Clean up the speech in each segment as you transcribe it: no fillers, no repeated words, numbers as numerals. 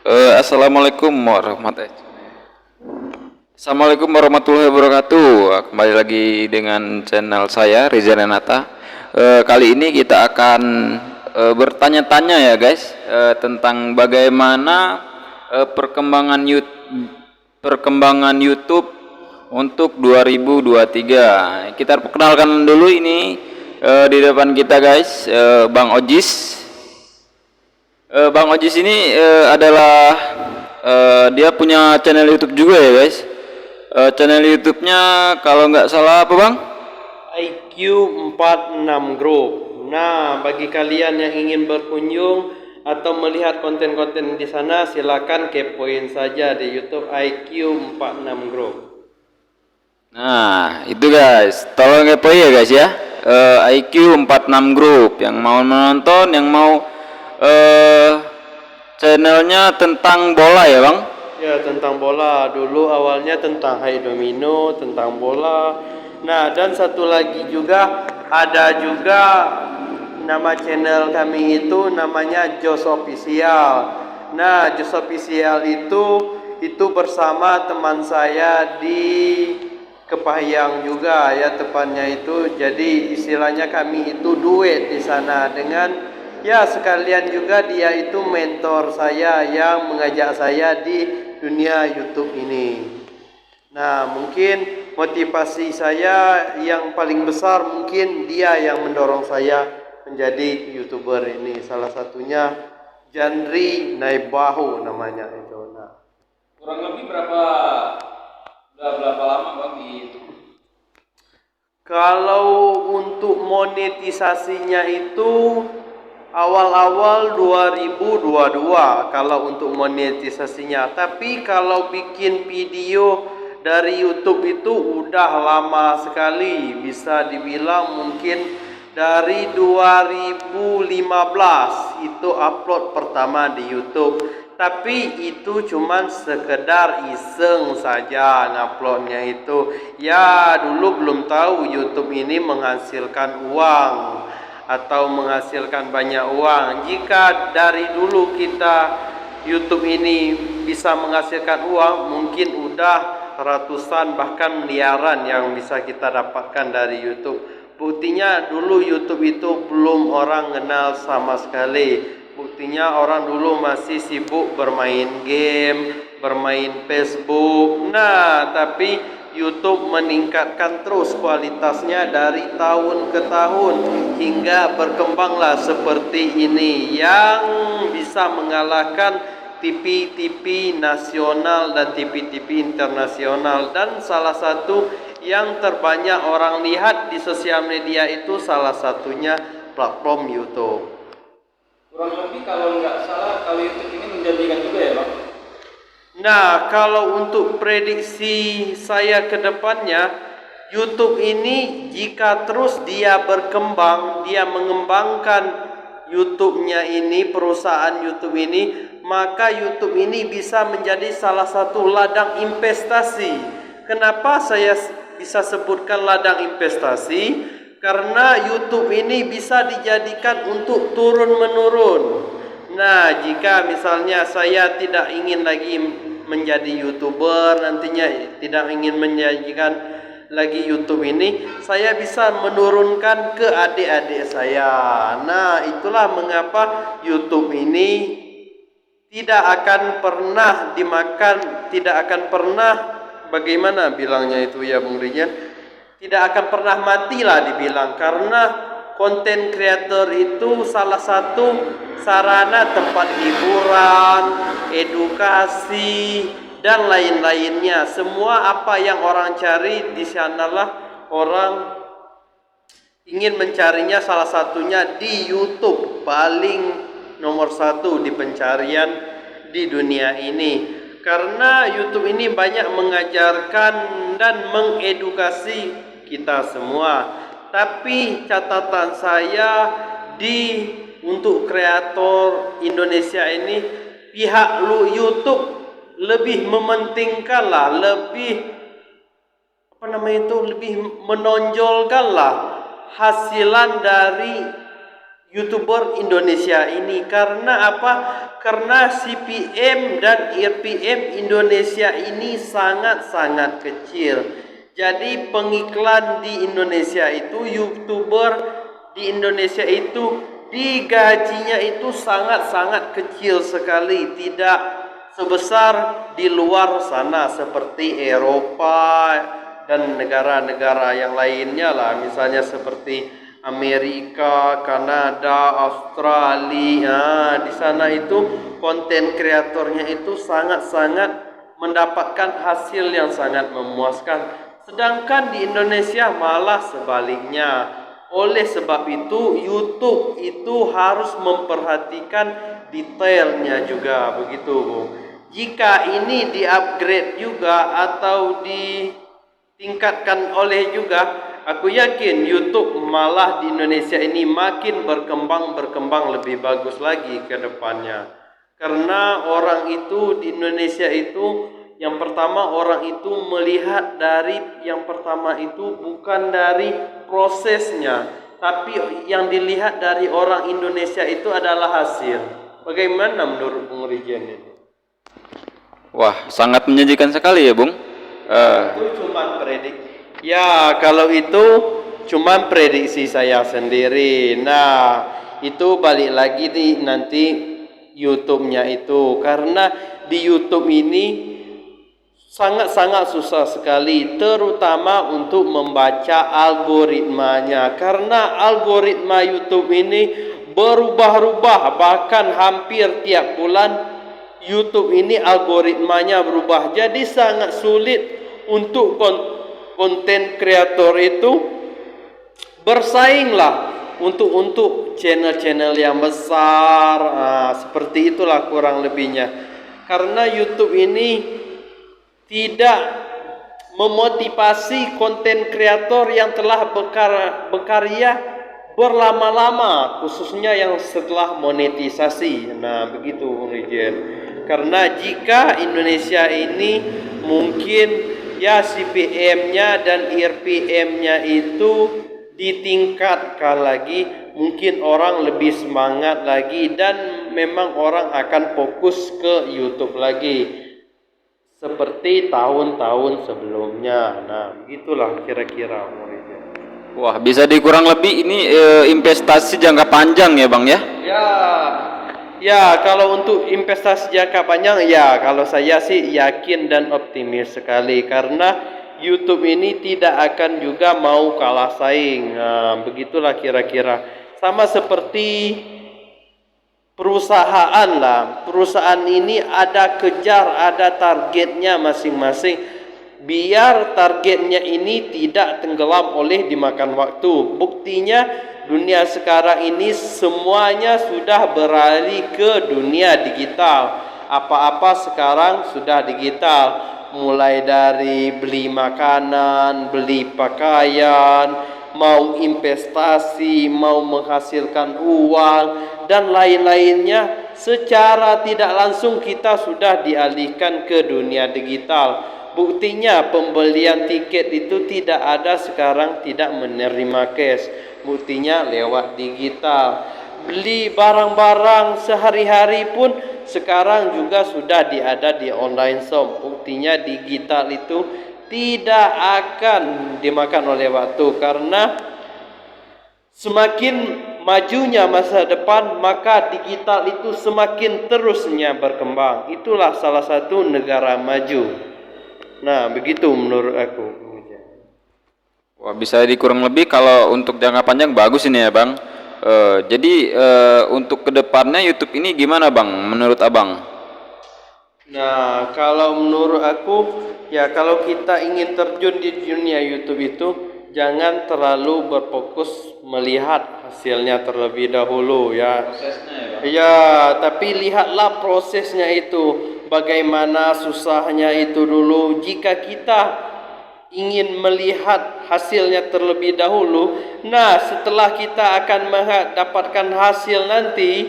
Assalamualaikum Assalamualaikum warahmatullahi wabarakatuh. Kembali lagi dengan channel saya Reza Renata. Kali ini kita akan bertanya-tanya ya guys, tentang bagaimana perkembangan YouTube untuk 2023. Kita perkenalkan dulu ini, di depan kita guys, Bang Ojis. Bang Ojis ini adalah dia punya channel YouTube juga ya guys. Channel YouTube-nya kalau nggak salah apa Bang? IQ46 Group. Nah, bagi kalian yang ingin berkunjung atau melihat konten-konten di sana, silakan kepoin saja di YouTube IQ46 Group. Nah, itu guys, tolong kepoin ya guys ya. IQ46 Group yang mau menonton, yang mau channelnya tentang bola ya Bang? Ya, tentang bola. Dulu awalnya tentang Hai Domino, tentang bola. Nah, dan satu lagi juga ada juga nama channel kami itu namanya Jos Official. Nah, Jos Official itu bersama teman saya di Kepahyang juga ya, tepatnya itu. Jadi istilahnya kami itu duet di sana dengan, ya, sekalian juga dia itu mentor saya yang mengajak saya di dunia YouTube ini. Nah, mungkin motivasi saya yang paling besar mungkin dia yang mendorong saya menjadi YouTuber ini. Salah satunya Jandri Naibahu namanya itu. Nah, Kurang lebih berapa lama Bang di YouTube? kalau untuk monetisasinya itu awal-awal 2022 kalau untuk monetisasinya. Tapi kalau bikin video dari YouTube itu udah lama sekali. Bisa dibilang mungkin dari 2015 itu upload pertama di YouTube. Tapi itu cuman sekedar iseng saja nguploadnya itu. Ya, dulu belum tahu YouTube ini menghasilkan uang atau menghasilkan banyak uang. Jika dari dulu kita YouTube ini bisa menghasilkan uang, mungkin udah ratusan bahkan miliaran yang bisa kita dapatkan dari YouTube. Buktinya dulu YouTube itu belum orang kenal sama sekali. Buktinya orang dulu masih sibuk bermain game, bermain Facebook. Nah, tapi YouTube meningkatkan terus kualitasnya dari tahun ke tahun hingga berkembanglah seperti ini yang bisa mengalahkan TV-TV nasional dan TV-TV internasional. Dan salah satu yang terbanyak orang lihat di sosial media itu salah satunya platform YouTube. Kurang lebih kalau nggak salah, kalau YouTube ini menjanjikan juga ya Bang? Nah, kalau untuk prediksi saya ke depannya, YouTube ini jika terus dia berkembang, dia mengembangkan YouTube-nya ini, perusahaan YouTube ini, maka YouTube ini bisa menjadi salah satu ladang investasi. Kenapa saya bisa sebutkan ladang investasi? Karena YouTube ini bisa dijadikan untuk turun-menurun. Nah, jika misalnya saya tidak ingin lagi menjadi YouTuber, nantinya tidak ingin menyajikan lagi YouTube ini, saya bisa menurunkan ke adik-adik saya. Nah, itulah mengapa YouTube ini tidak akan pernah dimakan, tidak akan pernah, bagaimana bilangnya itu ya Bung Rian, tidak akan pernah matilah dibilang, karena konten creator itu salah satu sarana tempat hiburan, edukasi, dan lain-lainnya. Semua apa yang orang cari di sanalah orang ingin mencarinya, salah satunya di YouTube, paling nomor satu di pencarian di dunia ini. Karena YouTube ini banyak mengajarkan dan mengedukasi kita semua. Tapi catatan saya untuk kreator Indonesia ini, pihak YouTube lebih mementingkanlah, lebih menonjolkanlah hasilan dari YouTuber Indonesia ini. Karena apa? Karena CPM dan RPM Indonesia ini sangat-sangat kecil. Jadi pengiklan di Indonesia itu, YouTuber di Indonesia itu digajinya itu sangat-sangat kecil sekali, tidak sebesar di luar sana seperti Eropa dan negara-negara yang lainnya lah, misalnya seperti Amerika, Kanada, Australia. Di sana itu konten kreatornya itu sangat-sangat mendapatkan hasil yang sangat memuaskan. Sedangkan di Indonesia malah sebaliknya. Oleh sebab itu YouTube itu harus memperhatikan detailnya juga, begitu Bu. Jika ini di-upgrade juga atau ditingkatkan oleh juga, aku yakin YouTube malah di Indonesia ini makin berkembang lebih bagus lagi ke depannya. Karena orang itu di Indonesia itu, yang pertama orang itu melihat dari yang pertama itu bukan dari prosesnya, tapi yang dilihat dari orang Indonesia itu adalah hasil. Bagaimana menurut Bung Rijen ini? Wah, sangat menjanjikan sekali ya, Bung. Itu cuma prediksi. Ya, kalau itu cuma prediksi saya sendiri. Nah, itu balik lagi nih nanti YouTube-nya itu. Karena di YouTube ini sangat-sangat susah sekali, terutama untuk membaca algoritmanya. Karena algoritma YouTube ini berubah-ubah, bahkan hampir tiap bulan YouTube ini algoritmanya berubah. Jadi sangat sulit untuk konten kreator itu bersainglah untuk channel-channel yang besar. Seperti itulah kurang lebihnya. Karena YouTube ini tidak memotivasi konten kreator yang telah berkarya berlama-lama, khususnya yang setelah monetisasi. Nah, begitu Bung Rijen. Karena jika Indonesia ini mungkin ya CPM-nya dan RPM-nya itu ditingkatkan lagi, mungkin orang lebih semangat lagi dan memang orang akan fokus ke YouTube lagi seperti tahun-tahun sebelumnya. Nah, begitulah kira-kira. Wah, bisa dikurang lebih ini investasi jangka panjang ya, Bang ya? Ya, kalau untuk investasi jangka panjang, ya kalau saya sih yakin dan optimis sekali karena YouTube ini tidak akan juga mau kalah saing. Nah, begitulah kira-kira. Sama seperti perusahaan lah. Perusahaan ini ada kejar, ada targetnya masing-masing. Biar targetnya ini tidak tenggelam oleh dimakan waktu. Buktinya dunia sekarang ini semuanya sudah beralih ke dunia digital. Apa-apa sekarang sudah digital. Mulai dari beli makanan, beli pakaian, mau investasi, mau menghasilkan uang dan lain-lainnya, secara tidak langsung kita sudah dialihkan ke dunia digital. Buktinya pembelian tiket itu tidak ada sekarang, tidak menerima cash. Buktinya lewat digital. Beli barang-barang sehari-hari pun sekarang juga sudah ada di online shop. Buktinya digital itu tidak akan dimakan oleh waktu karena semakin majunya masa depan maka digital itu semakin terusnya berkembang. Itulah salah satu negara maju. Nah, begitu menurut aku. Wah, bisa dikurang lebih kalau untuk jangka panjang bagus ini ya, Bang. Jadi untuk kedepannya YouTube ini gimana, Bang? Menurut Abang? Nah, kalau menurut aku, ya kalau kita ingin terjun di dunia YouTube itu, jangan terlalu berfokus melihat hasilnya terlebih dahulu ya. Prosesnya ya, Bang? Ya, tapi lihatlah prosesnya itu, bagaimana susahnya itu dulu. Jika kita ingin melihat hasilnya terlebih dahulu, nah setelah kita akan mendapatkan hasil nanti,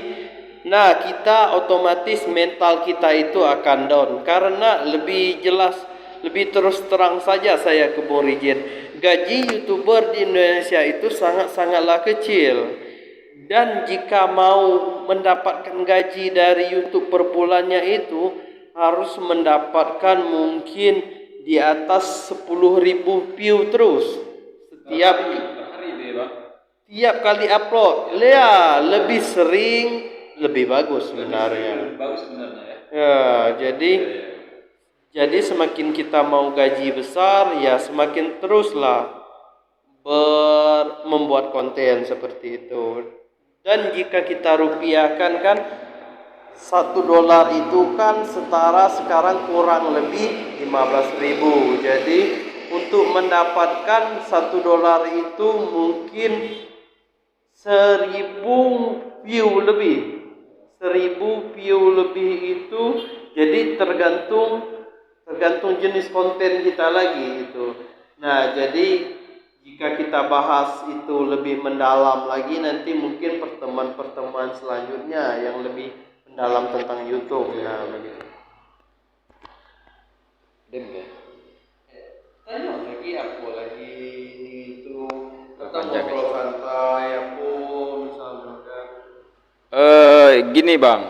nah kita otomatis mental kita itu akan down. Karena lebih jelas, lebih terus terang saja saya ke Bung Rijen, gaji YouTuber di Indonesia itu sangat-sangatlah kecil. Dan jika mau mendapatkan gaji dari YouTube per bulannya itu harus mendapatkan mungkin di atas 10.000 view terus setiap hari itu ya bang. tiap kali upload. Ya, lebih sering lebih bagus sebenarnya. Bagus sebenarnya ya. Ya, jadi semakin kita mau gaji besar ya semakin teruslah membuat konten seperti itu. Dan jika kita rupiahkan kan $1 itu kan setara sekarang kurang lebih 15.000. Jadi untuk mendapatkan $1 itu mungkin 1.000 view lebih. 1.000 view lebih itu jadi tergantung jenis konten kita lagi itu. Nah, jadi jika kita bahas itu lebih mendalam lagi nanti mungkin pertemuan-pertemuan selanjutnya yang lebih mendalam tentang YouTube. Nah, begitu. Tanya lagi apa lagi itu kita ngobrol santai apa misalnya kan. Gini bang,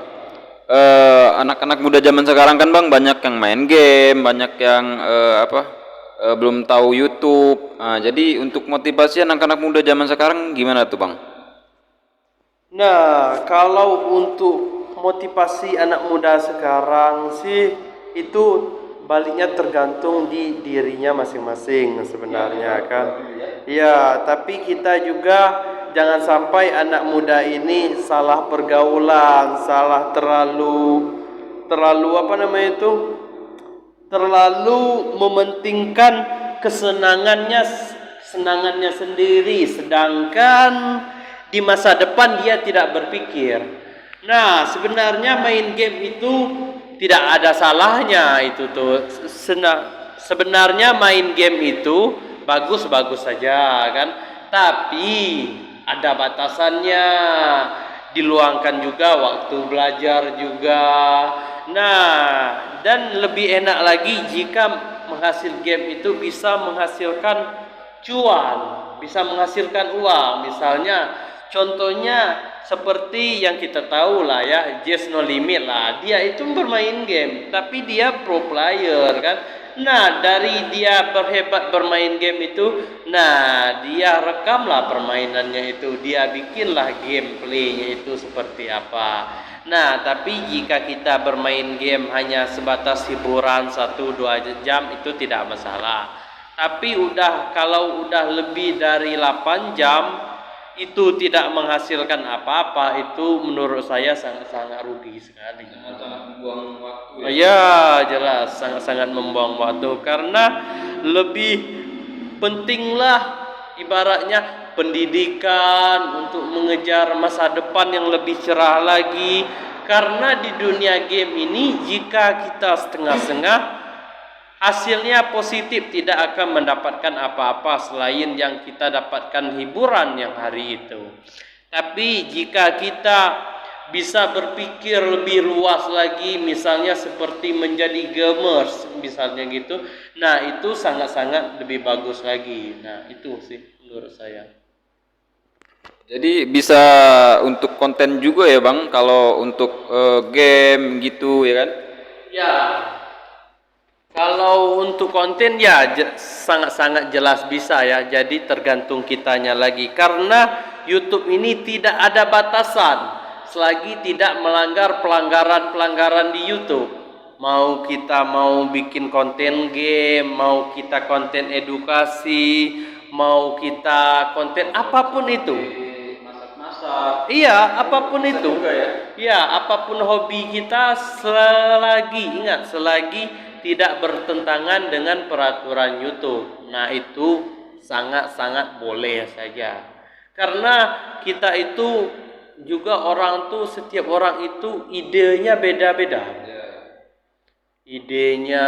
anak-anak muda zaman sekarang kan bang banyak yang main game, banyak yang belum tahu YouTube. Nah, jadi untuk motivasi anak-anak muda zaman sekarang gimana tuh bang? Nah, kalau untuk motivasi anak muda sekarang sih itu baliknya tergantung di dirinya masing-masing sebenarnya kan. Ya, tapi kita juga jangan sampai anak muda ini salah pergaulan, salah terlalu apa namanya itu? Terlalu mementingkan kesenangannya sendiri, sedangkan di masa depan dia tidak berpikir. Nah, sebenarnya main game itu tidak ada salahnya itu tuh. Sebenarnya main game itu bagus-bagus saja kan, tapi ada batasannya. Diluangkan juga waktu belajar juga. Nah, dan lebih enak lagi jika menghasil game itu bisa menghasilkan cuan, bisa menghasilkan uang. Misalnya contohnya seperti yang kita tahu lah ya, Just No Limit lah. Dia itu bermain game, tapi dia pro player kan. Nah, dari dia berhebat bermain game itu, nah dia rekamlah permainannya itu, dia bikinlah gameplaynya itu seperti apa. Nah, tapi jika kita bermain game hanya sebatas hiburan 1-2 jam itu tidak masalah. Tapi kalau udah lebih dari 8 jam itu tidak menghasilkan apa-apa, itu menurut saya sangat-sangat rugi sekali. Sangat membuang waktu. Ya, jelas sangat-sangat membuang waktu karena lebih pentinglah ibaratnya pendidikan untuk mengejar masa depan yang lebih cerah lagi. Karena di dunia game ini jika kita setengah-setengah hasilnya positif, tidak akan mendapatkan apa-apa selain yang kita dapatkan hiburan yang hari itu. Tapi jika kita bisa berpikir lebih luas lagi, misalnya seperti menjadi gamers misalnya gitu, nah itu sangat-sangat lebih bagus lagi. Nah itu sih menurut saya. Jadi bisa untuk konten juga ya bang, kalau untuk game gitu ya kan? Ya, kalau untuk konten ya sangat-sangat jelas bisa ya. Jadi tergantung kitanya lagi. Karena YouTube ini tidak ada batasan selagi tidak melanggar pelanggaran-pelanggaran di YouTube. Mau kita bikin konten game, mau kita konten edukasi, mau kita konten apapun itu. Masak-masak. Iya, apapun itu. Juga ya? Iya, apapun hobi kita selagi tidak bertentangan dengan peraturan YouTube. Nah, itu sangat-sangat boleh saja. Karena kita itu juga setiap orang itu idenya beda-beda. Idenya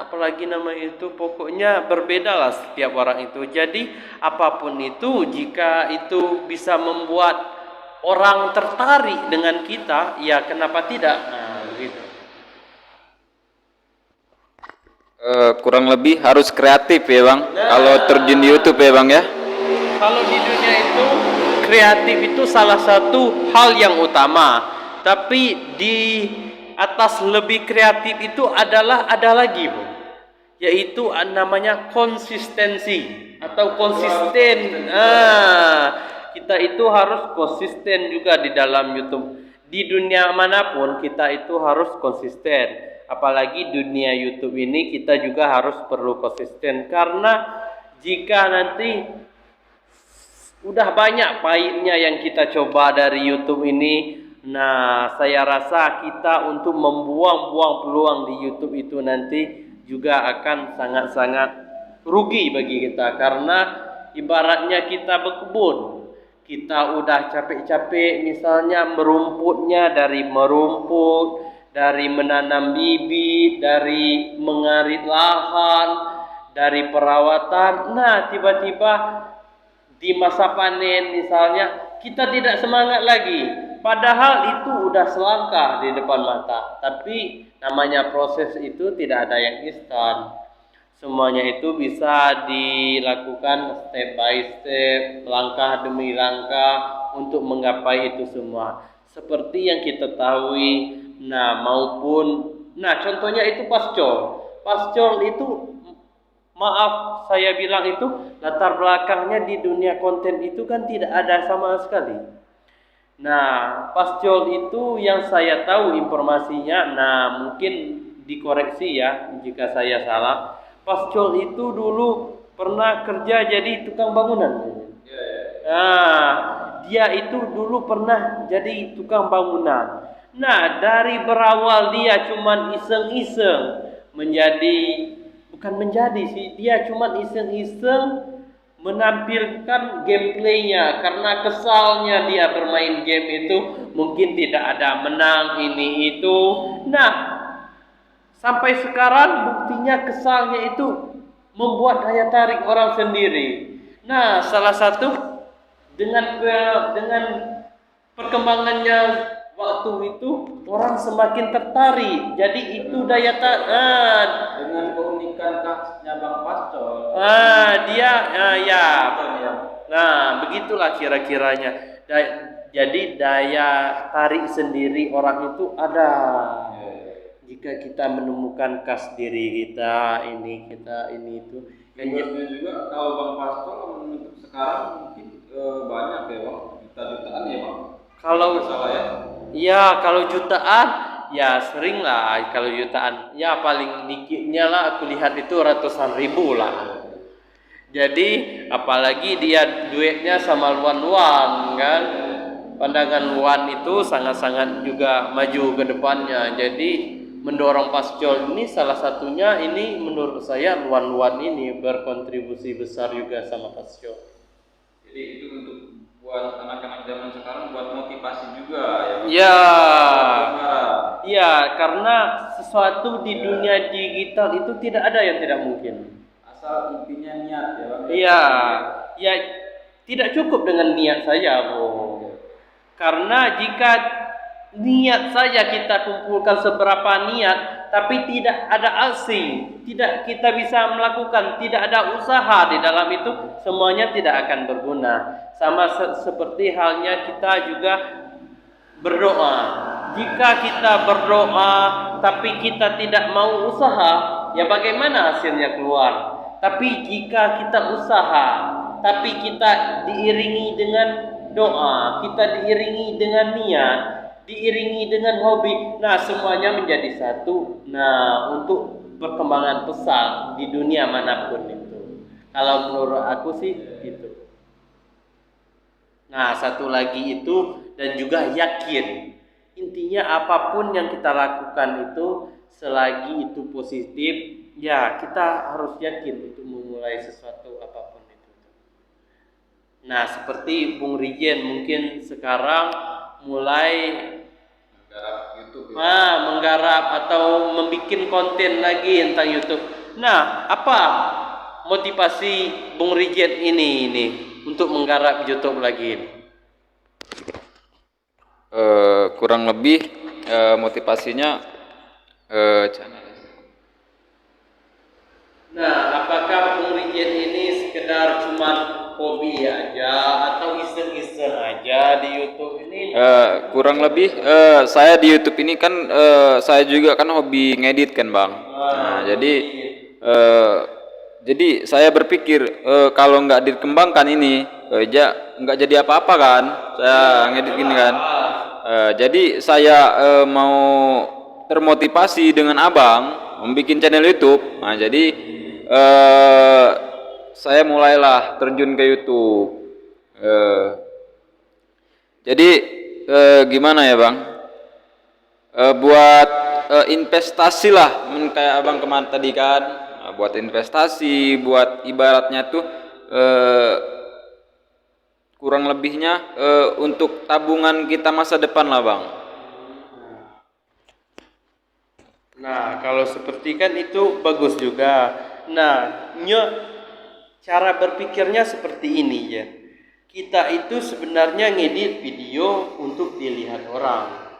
apalagi nama itu, pokoknya berbeda lah setiap orang itu. Jadi apapun itu, jika itu bisa membuat orang tertarik dengan kita, ya kenapa tidak? Nah, begitu. Kurang lebih harus kreatif ya bang, kalau terjun di YouTube ya bang ya. Kalau di dunia itu kreatif itu salah satu hal yang utama. Tapi di atas lebih kreatif itu ada lagi, Bu. Yaitu namanya konsistensi atau konsisten. Kita itu harus konsisten juga di dalam YouTube. Di dunia manapun kita itu harus konsisten. Apalagi dunia YouTube ini kita juga harus perlu konsisten, karena jika nanti udah banyak pahitnya yang kita coba dari YouTube ini, nah saya rasa kita untuk membuang-buang peluang di YouTube itu nanti juga akan sangat-sangat rugi bagi kita. Karena ibaratnya kita berkebun, kita udah capek-capek misalnya merumputnya, dari merumput, dari menanam bibit, dari mengarit lahan, dari perawatan. Nah tiba-tiba di masa panen misalnya kita tidak semangat lagi, padahal itu udah selangkah di depan mata. Tapi namanya proses itu tidak ada yang instan, semuanya itu bisa dilakukan step by step, langkah demi langkah untuk menggapai itu semua. Seperti yang kita tahu, contohnya itu pascol itu, maaf saya bilang itu latar belakangnya di dunia konten itu kan tidak ada sama sekali. Nah, pascol itu yang saya tahu informasinya, mungkin dikoreksi ya jika saya salah. Pascol itu dulu pernah kerja jadi tukang bangunan. Nah, dia itu dulu pernah jadi tukang bangunan. Nah, dari berawal dia cuman iseng-iseng dia cuma iseng-iseng menampilkan gameplaynya, karena kesalnya dia bermain game itu mungkin tidak ada menang ini itu. Nah, sampai sekarang buktinya kesalnya itu membuat daya tarik orang sendiri. Nah, salah satu dengan perkembangannya waktu itu orang semakin tertarik. Jadi itu daya tarik Dengan keunikan khasnya Bang Pascol. Nah, begitulah kira-kiranya. Jadi daya tarik sendiri orang itu ada. Jika kita menemukan khas diri kita ini itu. Juga kalau Bang Pascol untuk sekarang mungkin banyak ya Bang, juta-jutaan ya Bang. Kalau salah ya. Ya, kalau jutaan ya sering lah. Kalau jutaan ya paling dikitnya lah aku lihat itu ratusan ribu lah. Jadi apalagi dia duetnya sama Luan kan. Pandangan Luan itu sangat-sangat juga maju ke depannya. Jadi mendorong pascol ini salah satunya, ini menurut saya Luan ini berkontribusi besar juga sama pascol. Jadi itu untuk buat anak-anak zaman sekarang, buat motivasi juga ya. Ya, karena sesuatu di dunia digital itu tidak ada yang tidak mungkin. Asal intinya niat ya Bang. Ya tidak cukup dengan niat saja, Bu. Karena jika niat saja kita kumpulkan seberapa niat, tapi tidak ada aksi, tidak kita bisa melakukan, tidak ada usaha di dalam itu, semuanya tidak akan berguna. Sama seperti halnya kita juga berdoa. Jika kita berdoa tapi kita tidak mau usaha, ya bagaimana hasilnya keluar? Tapi jika kita usaha, tapi kita diiringi dengan doa, kita diiringi dengan niat, diiringi dengan hobi, nah semuanya menjadi satu. Nah, untuk perkembangan pesat di dunia manapun itu, kalau menurut aku sih gitu. Nah, satu lagi itu, dan juga yakin. Intinya apapun yang kita lakukan itu, selagi itu positif, ya kita harus yakin untuk memulai sesuatu apapun itu. Nah, seperti Bung Rijen mungkin sekarang mulai menggarap atau membuat konten lagi tentang YouTube. Nah, apa motivasi Bung Rijen ini untuk menggarap YouTube lagi? Kurang lebih motivasinya channel. Nah, apakah Bung Rijen ini sekedar cuma hobi aja atau iseng-iseng aja? ya di YouTube ini? Kurang lebih saya di YouTube ini kan saya juga kan hobi ngedit kan bang. Nah eh, jadi saya berpikir kalau nggak dikembangkan ini nggak jadi apa-apa kan. Saya ngedit gini kan. Jadi saya mau termotivasi dengan abang membuat channel YouTube. Nah jadi eh, saya mulailah terjun ke YouTube. Eh, jadi gimana ya bang? Buat investasi lah, kayak abang kemarin tadi kan, buat investasi, buat ibaratnya tuh eh, kurang lebihnya untuk tabungan kita masa depan lah bang. Nah, kalau seperti kan itu bagus juga. Nah, cara berpikirnya seperti ini ya. Kita itu sebenarnya ngedit video untuk dilihat orang.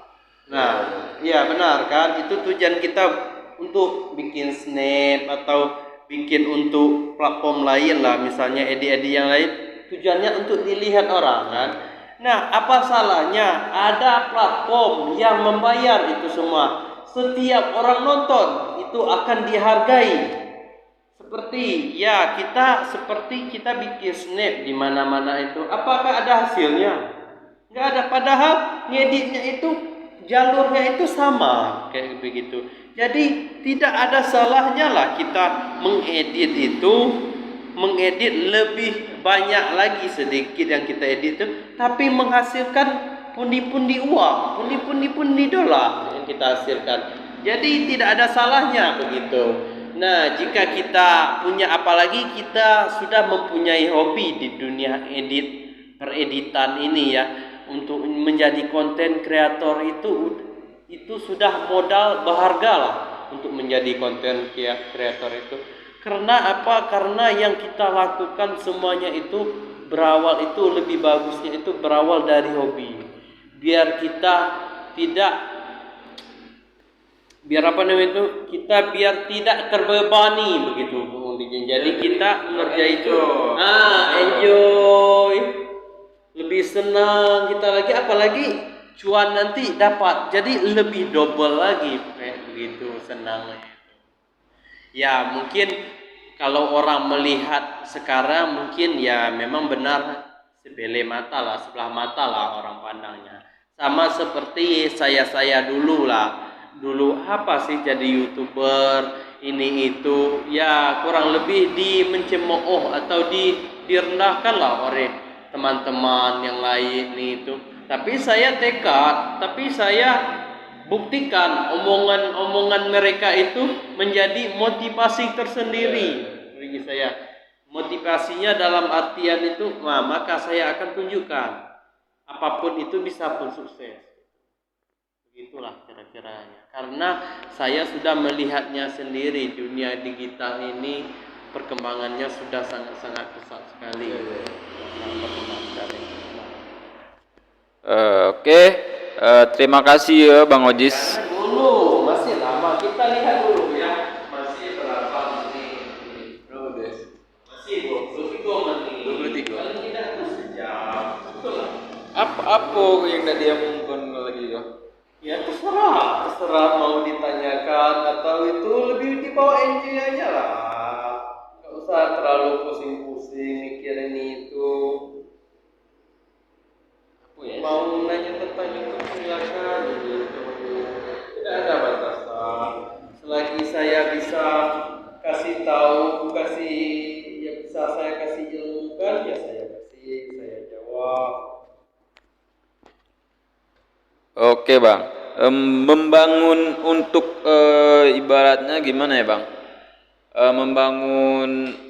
Nah, iya benar kan? Itu tujuan kita untuk bikin snap atau bikin untuk platform lain lah, misalnya edit-edit yang lain. Tujuannya untuk dilihat orang kan? Nah, apa salahnya ada platform yang membayar itu semua? Setiap orang nonton itu akan dihargai. Seperti ya seperti kita bikin snap di mana-mana itu, apakah ada hasilnya? Nggak ada. Padahal ngeditnya itu jalurnya itu sama kayak begitu. Jadi tidak ada salahnya lah kita mengedit lebih banyak lagi sedikit yang kita edit itu, tapi menghasilkan pundi-pundi uang, pundi-pundi dolar yang kita hasilkan. Jadi tidak ada salahnya begitu. Nah, jika kita punya, apalagi kita sudah mempunyai hobi di dunia pereditan ini ya, untuk menjadi konten kreator itu sudah modal berharga lah untuk menjadi konten kreator itu. Karena apa? Karena yang kita lakukan semuanya itu berawal, itu lebih bagusnya itu berawal dari hobi. Biar kita tidak biar tidak terbebani begitu. Jadi kita mengerjakan itu enjoy, lebih senang kita lagi, apalagi cuan nanti dapat, jadi lebih double lagi kayak begitu senangnya. Ya mungkin kalau orang melihat sekarang mungkin ya memang benar sebelah mata lah orang pandangnya. Sama seperti saya dulu lah. Dulu apa sih jadi YouTuber ini itu ya kurang lebih mencemooh atau direndahkan lah oleh teman-teman yang lain itu. Tapi saya tekad, tapi saya buktikan omongan mereka itu menjadi motivasi tersendiri bagi saya. Motivasinya dalam artian itu, maka saya akan tunjukkan apapun itu bisa pun sukses. Begitulah kira-kiranya. Karena saya sudah melihatnya sendiri, dunia digital ini perkembangannya sudah sangat-sangat pesat sekali. Oke, terima kasih ya Bang Ojis. Dulu masih lama, kita lihat dulu ya. Masih berapa menit? Masih 23 menit. 23. Paling tidak itu sejam. Betul lah. Apa yang tadi dia mungkin lagi ya? Ya terserah mau ditanyakan atau itu lebih dibawa enjoy aja lah. Nggak usah terlalu pusing-pusing mikirin itu. Mau nanya tentang itu silakan, tidak ada batasan. Selagi saya bisa kasih tahu, bisa saya kasih ilmukan, ya saya jawab. Oke Bang, membangun untuk ibaratnya gimana ya Bang? Membangun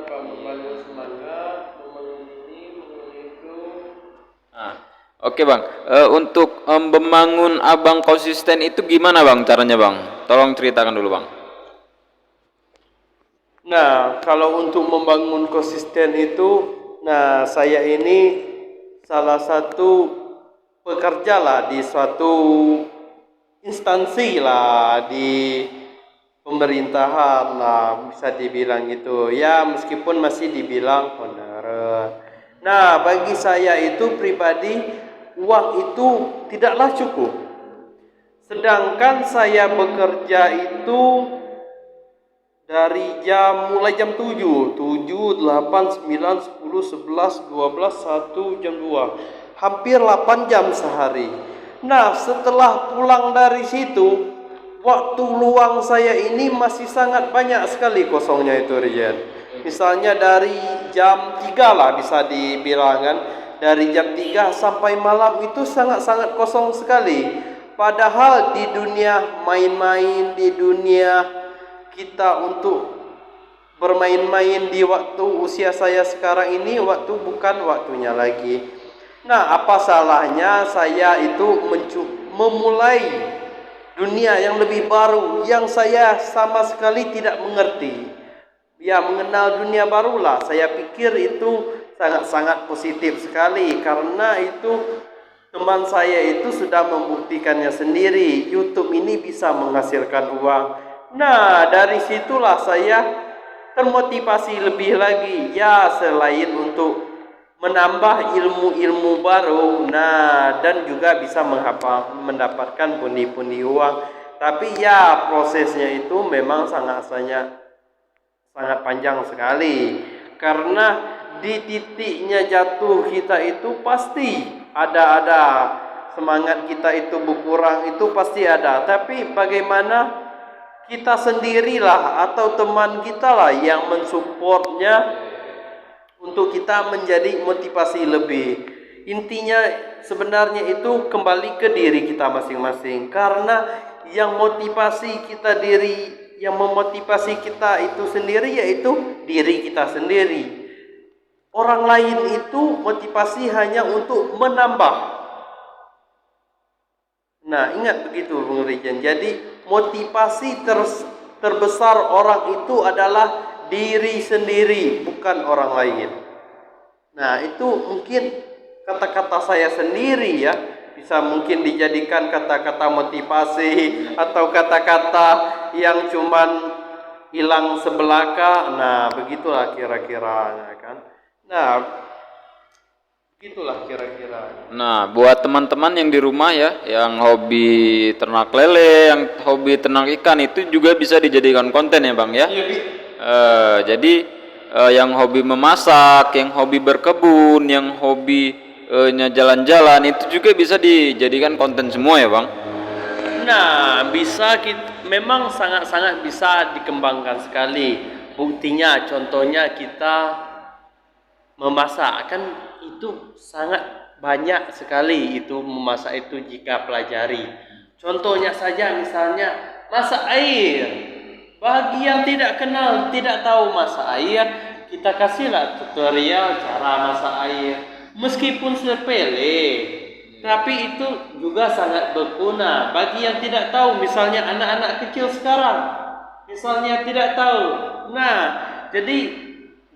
membangun semangat, membangun itu. Oke Bang, untuk membangun abang konsisten itu gimana Bang caranya Bang? Tolong ceritakan dulu Bang. Nah, kalau untuk membangun konsisten itu, nah saya ini salah satu pekerja lah di suatu instansi lah di pemerintahan lah, bisa dibilang gitu ya, meskipun masih dibilang honorer. Nah, bagi saya itu pribadi, uang itu tidaklah cukup. Sedangkan saya bekerja itu dari mulai jam 7, 8, 9, 10, 11, 12, 1, jam 2. Hampir 8 jam sehari. Nah, setelah pulang dari situ, waktu luang saya ini masih sangat banyak sekali kosongnya itu, Rian. Misalnya dari jam 3 lah bisa dibilangkan. Dari jam 3 sampai malam itu sangat-sangat kosong sekali. Padahal di dunia main-main, di dunia kita untuk bermain-main di waktu usia saya sekarang ini, waktu bukan waktunya lagi. Nah, apa salahnya saya itu memulai dunia yang lebih baru yang saya sama sekali tidak mengerti. Ya, mengenal dunia barulah. Saya pikir itu sangat-sangat positif sekali, karena itu teman saya itu sudah membuktikannya sendiri. YouTube ini bisa menghasilkan uang. Nah, dari situlah saya termotivasi lebih lagi. Ya, selain untuk menambah ilmu-ilmu baru, nah, dan juga bisa mendapatkan pundi-pundi uang. Tapi ya, prosesnya itu memang sangat panjang sekali. Karena di titiknya jatuh kita itu pasti ada semangat kita itu berkurang, itu pasti ada. Tapi bagaimana kita sendirilah atau teman kita lah yang mensupportnya untuk kita menjadi motivasi lebih. Intinya sebenarnya itu kembali ke diri kita masing-masing, karena yang memotivasi kita itu sendiri yaitu diri kita sendiri. Orang lain itu motivasi hanya untuk menambah. Nah, ingat begitu Bung Rijan. Jadi motivasi terbesar orang itu adalah diri sendiri, bukan orang lain. Nah, itu mungkin kata-kata saya sendiri ya, bisa mungkin dijadikan kata-kata motivasi atau kata-kata yang cuman hilang sebelaka. Nah, begitulah kira-kira kan. Nah, begitulah kira-kira. Nah, buat teman-teman yang di rumah ya, yang hobi ternak lele, yang hobi ternak ikan, itu juga bisa dijadikan konten ya Bang ya. Jadi yang hobi memasak, yang hobi berkebun, yang hobi jalan-jalan, itu juga bisa dijadikan konten semua ya Bang. Nah, bisa memang sangat-sangat bisa dikembangkan sekali. Buktinya, contohnya kita memasak kan itu sangat banyak sekali itu memasak itu jika pelajari. Contohnya saja misalnya masak air. Bagi yang tidak kenal, tidak tahu masak air, kita kasihlah tutorial cara masak air. Meskipun sepele, tapi itu juga sangat berguna. Bagi yang tidak tahu, misalnya anak-anak kecil sekarang, misalnya tidak tahu. Nah, jadi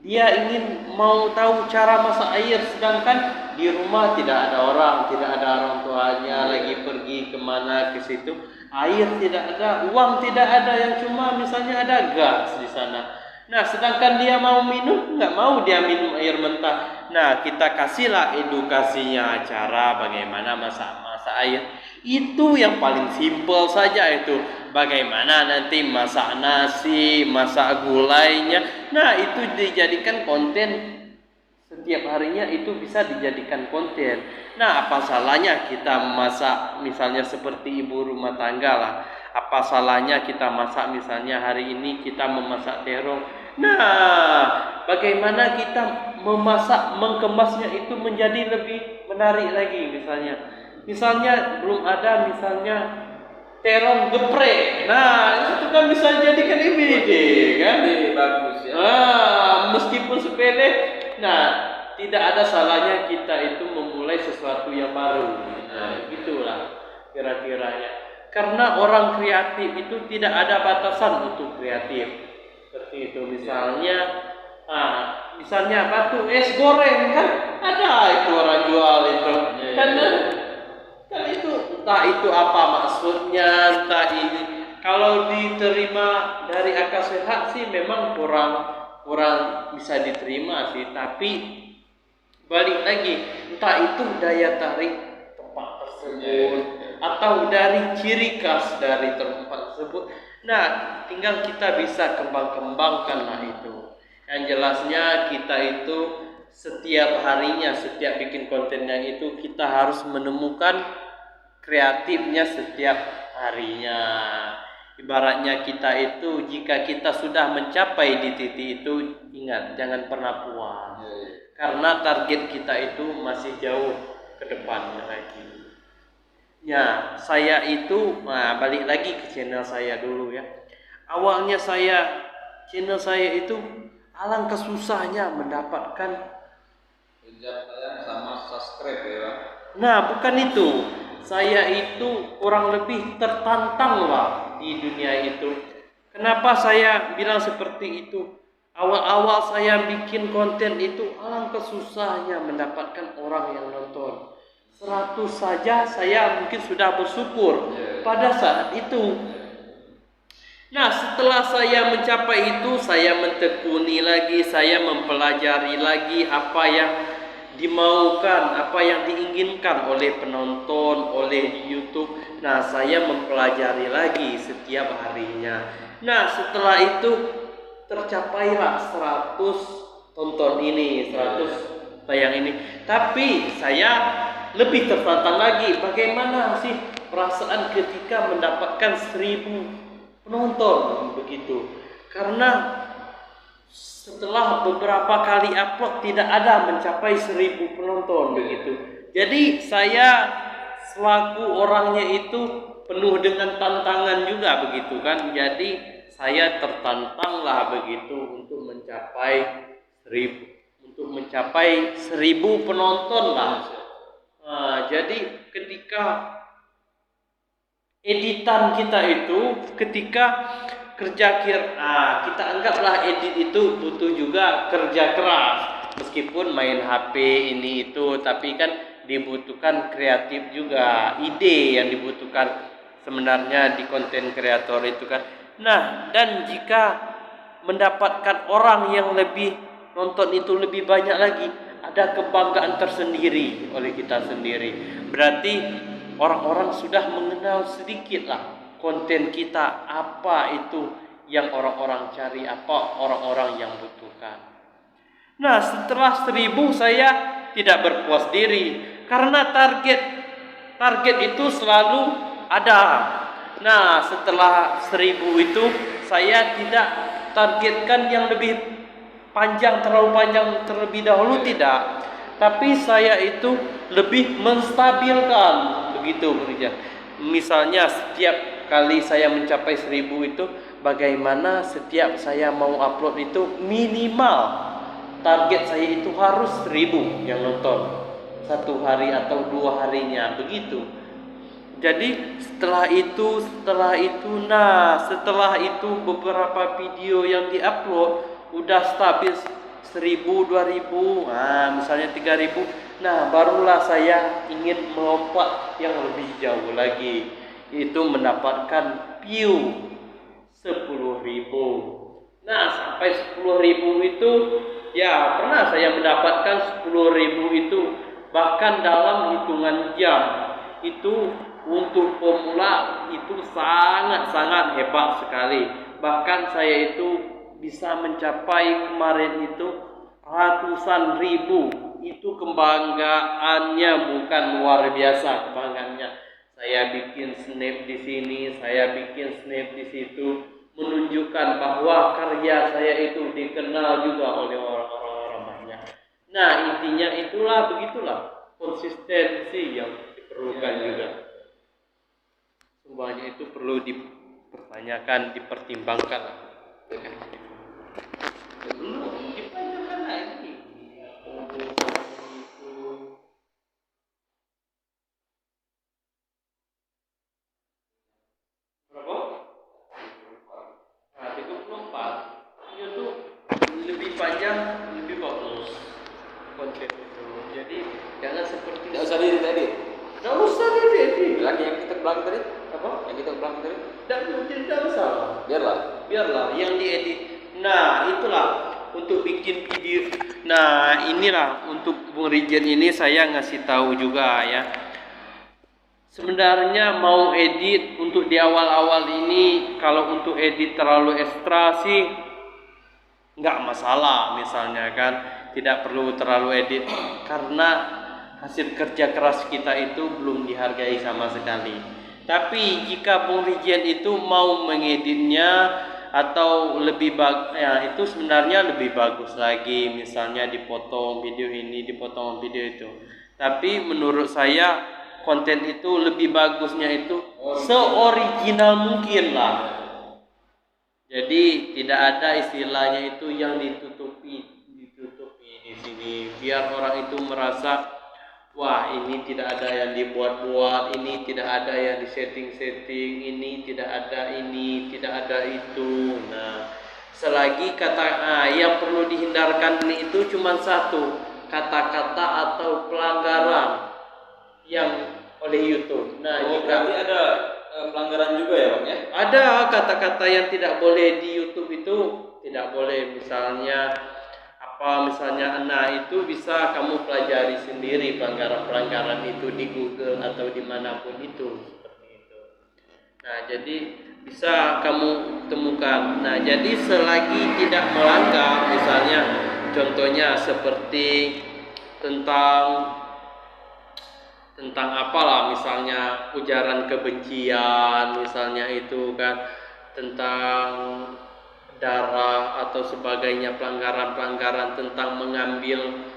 dia ingin mau tahu cara masak air, sedangkan di rumah tidak ada orang, tidak ada orang tuanya, lagi pergi kemana ke situ, air tidak ada, uang tidak ada, yang cuma misalnya ada gas di sana. Nah, sedangkan dia mau minum, nggak mau dia minum air mentah. Nah, kita kasihlah edukasinya, cara bagaimana masak air. Itu yang paling simpel saja itu. Bagaimana nanti masak nasi, masak gulainya. Nah, itu dijadikan konten setiap harinya, itu bisa dijadikan konten. Nah, apa salahnya kita masak misalnya seperti ibu rumah tangga lah. Apa salahnya kita masak misalnya hari ini kita memasak terong. Nah, bagaimana kita memasak, mengemasnya itu menjadi lebih menarik lagi misalnya. Misalnya belum ada misalnya terong geprek. Nah, itu kan bisa jadikan ide kan? Bagus ya. Meskipun sepele, nah, tidak ada salahnya kita itu memulai sesuatu yang baru. Nah, gitulah kira-kiranya. Karena orang kreatif itu tidak ada batasan untuk kreatif. Seperti itu misalnya, misalnya batu es goreng kan ada itu orang jual itu. Karena kan itu entah itu apa maksudnya, entah ini. Kalau diterima dari akal sehat sih memang kurang bisa diterima sih, tapi balik lagi, entah itu daya tarik tempat tersebut atau dari ciri khas dari tempat tersebut. Nah, tinggal kita bisa kembangkan lah itu. Yang jelasnya kita itu setiap harinya, setiap bikin kontennya itu kita harus menemukan kreatifnya setiap harinya. Ibaratnya kita itu, jika kita sudah mencapai di titik itu, ingat jangan pernah puas, karena target kita itu masih jauh ke depannya lagi. Ya, saya itu balik lagi ke channel saya dulu ya. Awalnya channel saya itu alangkah susahnya mendapatkan pencapaian sama subscribe ya. Nah, bukan itu. Saya itu kurang lebih tertantang lah di dunia itu. Kenapa saya bilang seperti itu? Awal-awal saya bikin konten itu alangkah susahnya mendapatkan orang yang nonton. 100 saja saya mungkin sudah bersyukur pada saat itu. Nah, setelah saya mencapai itu, saya mentekuni lagi, saya mempelajari lagi apa yang dimaukan, apa yang diinginkan oleh penonton, oleh YouTube. Nah, saya mempelajari lagi setiap harinya. Nah, setelah itu tercapailah 100 tonton ini, 100 tayang ini. Tapi saya lebih tertantang lagi, bagaimana sih perasaan ketika mendapatkan 1000 penonton begitu. Karena setelah beberapa kali upload tidak ada mencapai 1000 penonton begitu. Jadi saya selaku orangnya itu penuh dengan tantangan juga begitu kan. Jadi saya tertantang lah begitu untuk mencapai 1000 penonton lah. Jadi ketika editan kita itu, ketika kita anggaplah edit itu butuh juga kerja keras, meskipun main HP ini itu, tapi kan dibutuhkan kreatif juga, ide yang dibutuhkan sebenarnya di konten kreator itu kan. Nah, dan jika mendapatkan orang yang lebih nonton itu lebih banyak lagi, ada kebanggaan tersendiri oleh kita sendiri. Berarti orang-orang sudah mengenal sedikit lah konten kita, apa itu yang orang-orang cari, apa orang-orang yang butuhkan. Nah, setelah 1000 saya tidak berpuas diri, karena target itu selalu ada. Nah, setelah 1000 itu saya tidak targetkan yang lebih panjang, terlalu panjang terlebih dahulu, tidak. Tapi saya itu lebih menstabilkan begitu bekerja. Misalnya setiap kali saya mencapai 1000 itu, bagaimana setiap saya mau upload itu minimal target saya itu harus 1000 yang nonton 1 hari atau 2 harinya begitu. Jadi setelah itu beberapa video yang diupload udah stabil 1000, 2000, misalnya 3000. Nah, barulah saya ingin melompat yang lebih jauh lagi, itu mendapatkan view 10.000. Nah, sampai 10.000 itu ya pernah saya mendapatkan 10.000 itu bahkan dalam hitungan jam. Itu untuk pemula itu sangat-sangat hebat sekali. Bahkan saya itu bisa mencapai kemarin itu ratusan ribu. Itu kebanggaannya bukan luar biasa kebanggaannya. Saya bikin snap di sini, saya bikin snap di situ, menunjukkan bahwa karya saya itu dikenal juga oleh orang-orang banyak. Nah, intinya begitulah konsistensi yang diperlukan juga. Semuanya itu perlu dipertanyakan, dipertimbangkan. Dulu dipanjangkan lagi. Berapa? 34. Itu lebih panjang, lebih bagus konten itu. Jadi jangan seperti Tidak usah diedit. Nggak usah diedit. Lagi yang Oh, yang kita ulang tadi? tidak masalah. Biarlah yang diedit. Nah, itulah untuk bikin video. Nah, inilah untuk Bung Rijen ini saya ngasih tahu juga ya. Sebenarnya mau edit untuk di awal-awal ini, kalau untuk edit terlalu ekstra sih nggak masalah, misalnya kan tidak perlu terlalu edit karena hasil kerja keras kita itu belum dihargai sama sekali. Tapi jika Bung Rijen itu mau mengeditnya atau lebih ya itu sebenarnya lebih bagus lagi, misalnya dipotong video ini, dipotong video itu. Tapi menurut saya konten itu lebih bagusnya itu seoriginal mungkin lah. Jadi tidak ada istilahnya itu yang ditutupi di sini, biar orang itu merasa wah ini tidak ada yang dibuat-buat, ini tidak ada yang disetting-setting, ini tidak ada ini, tidak ada itu. Nah, selagi yang perlu dihindarkan itu cuma satu, kata-kata atau pelanggaran yang oleh YouTube. Nah, jika berarti ada pelanggaran juga ya Bang ya? ada kata-kata yang tidak boleh di YouTube itu tidak boleh, misalnya nah itu bisa kamu pelajari sendiri pelanggaran-pelanggaran itu di Google atau dimanapun itu, seperti itu. Nah, jadi bisa kamu temukan. Nah, jadi selagi tidak melanggar, misalnya contohnya seperti tentang apalah, misalnya ujaran kebencian, misalnya itu kan, tentang darah atau sebagainya, pelanggaran-pelanggaran tentang mengambil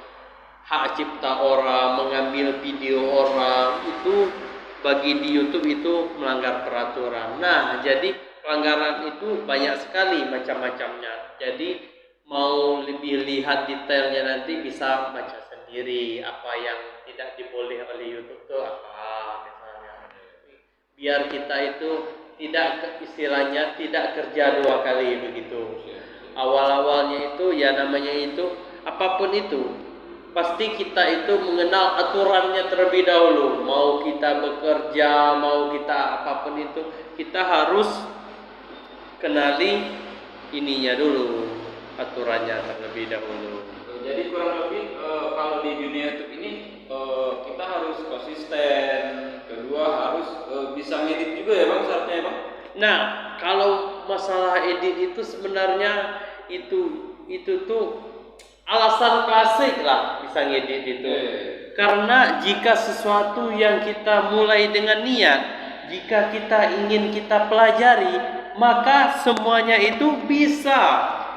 hak cipta orang, mengambil video orang, itu bagi di YouTube itu melanggar peraturan. Nah, jadi pelanggaran itu banyak sekali macam-macamnya. Jadi mau lebih lihat detailnya nanti bisa baca sendiri apa yang tidak diboleh oleh YouTube itu apa, misalnya. Biar kita itu tidak, istilahnya tidak kerja dua kali begitu. Awal-awalnya itu ya namanya itu apapun itu pasti kita itu mengenal aturannya terlebih dahulu. Mau kita bekerja, mau kita apapun itu, kita harus kenali ininya dulu, aturannya terlebih dahulu. Jadi kurang lebih kalau di dunia YouTube ini kita harus konsisten, kedua harus bisa ngedit juga ya Bang, syaratnya ya Bang? Nah, kalau masalah edit itu sebenarnya itu tuh alasan klasik lah bisa ngedit itu. Karena jika sesuatu yang kita mulai dengan niat, jika kita ingin kita pelajari, maka semuanya itu bisa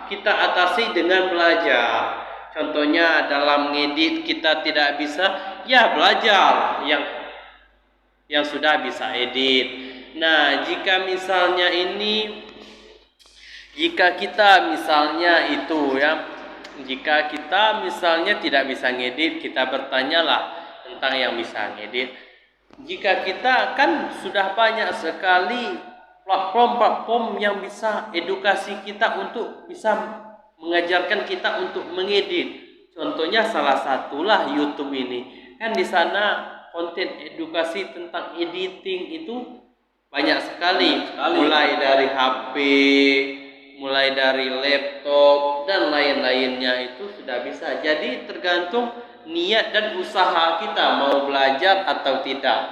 kita atasi dengan belajar. Contohnya dalam ngedit kita tidak bisa, ya belajar yang sudah bisa edit. Nah, jika kita misalnya itu ya, jika kita misalnya tidak bisa ngedit, kita bertanyalah tentang yang bisa ngedit. Jika kita kan sudah banyak sekali platform-platform yang bisa edukasi kita untuk bisa mengajarkan kita untuk mengedit. Contohnya salah satulah YouTube ini. Kan di sana konten edukasi tentang editing itu banyak sekali. Mulai dari HP, mulai dari laptop dan lain-lainnya itu sudah bisa. Jadi tergantung niat dan usaha kita mau belajar atau tidak.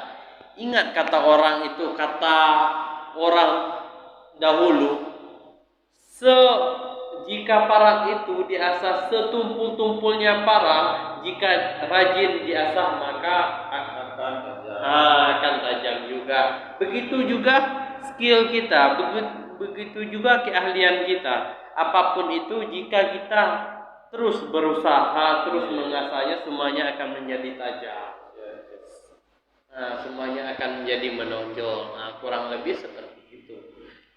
Ingat kata orang dahulu, jika parang itu diasah setumpul-tumpulnya parang, jika rajin diasah maka akan tajam juga. Begitu juga skill kita, begitu juga keahlian kita. Apapun itu, jika kita terus berusaha, terus mengasahnya, semuanya akan menjadi tajam. Nah, semuanya akan menjadi menonjol. Nah, kurang lebih seperti itu.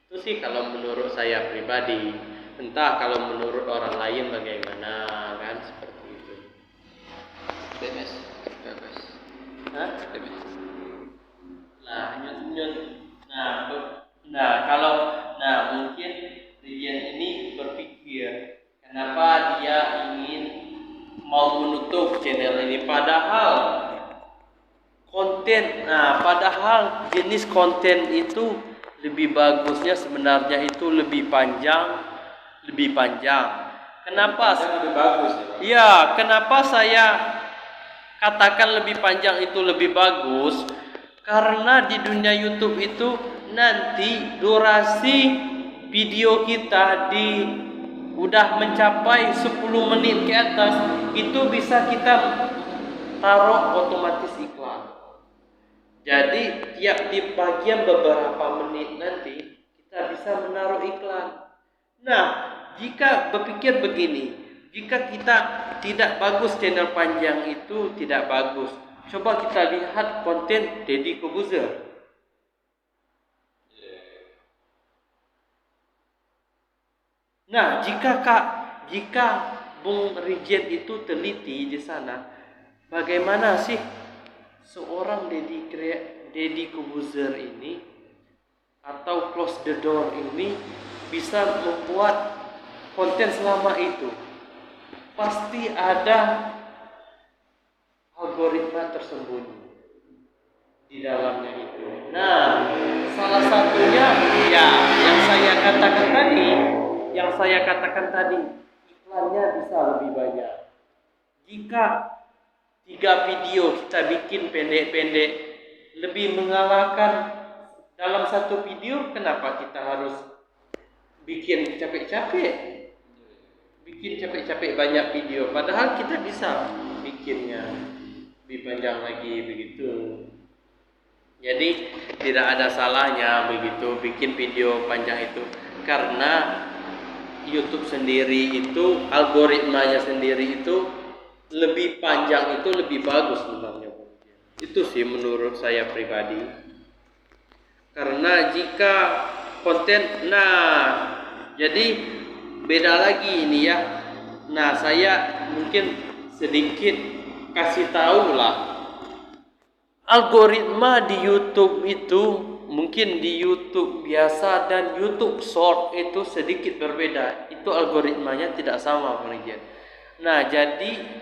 Itu sih kalau menurut saya pribadi. Entah kalau menurut orang lain bagaimana, kan seperti itu. TMS, guys. Hah? TMS. Mungkin Rian ini berpikir kenapa dia ingin mau menutup channel ini, padahal konten konten. Nah, padahal jenis konten itu lebih bagusnya sebenarnya itu lebih panjang, lebih panjang. Kenapa? Lebih bagus ya, Bang. Ya, kenapa saya katakan lebih panjang itu lebih bagus? Karena di dunia YouTube itu nanti durasi video kita udah mencapai 10 menit ke atas, itu bisa kita taruh otomatis iklan. Jadi tiap di bagian beberapa menit nanti kita bisa menaruh iklan. Nah, jika berpikir begini, jika kita tidak bagus channel panjang itu tidak bagus. Coba kita lihat konten Deddy Corbuzier. Nah, jika Bung Rijen itu teliti di sana, bagaimana sih seorang Deddy Corbuzier ini atau Close the Door ini bisa membuat konten selama itu? Pasti ada algoritma tersembunyi di dalamnya itu. Nah, salah satunya ya yang saya katakan tadi, iklannya bisa lebih banyak. Jika 3 video kita bikin pendek-pendek lebih mengalahkan dalam satu video, kenapa kita harus bikin capek-capek banyak video, padahal kita bisa bikinnya lebih panjang lagi begitu. Jadi tidak ada salahnya begitu bikin video panjang itu, karena YouTube sendiri itu algoritmanya sendiri itu lebih panjang itu lebih bagus sebenarnya. Itu sih menurut saya pribadi. Karena jika konten, jadi beda lagi ini ya. Nah, saya mungkin sedikit kasih tahu lah. Algoritma di YouTube itu mungkin di YouTube biasa dan YouTube Short itu sedikit berbeda. Itu algoritmanya tidak sama, penelitian. Nah, jadi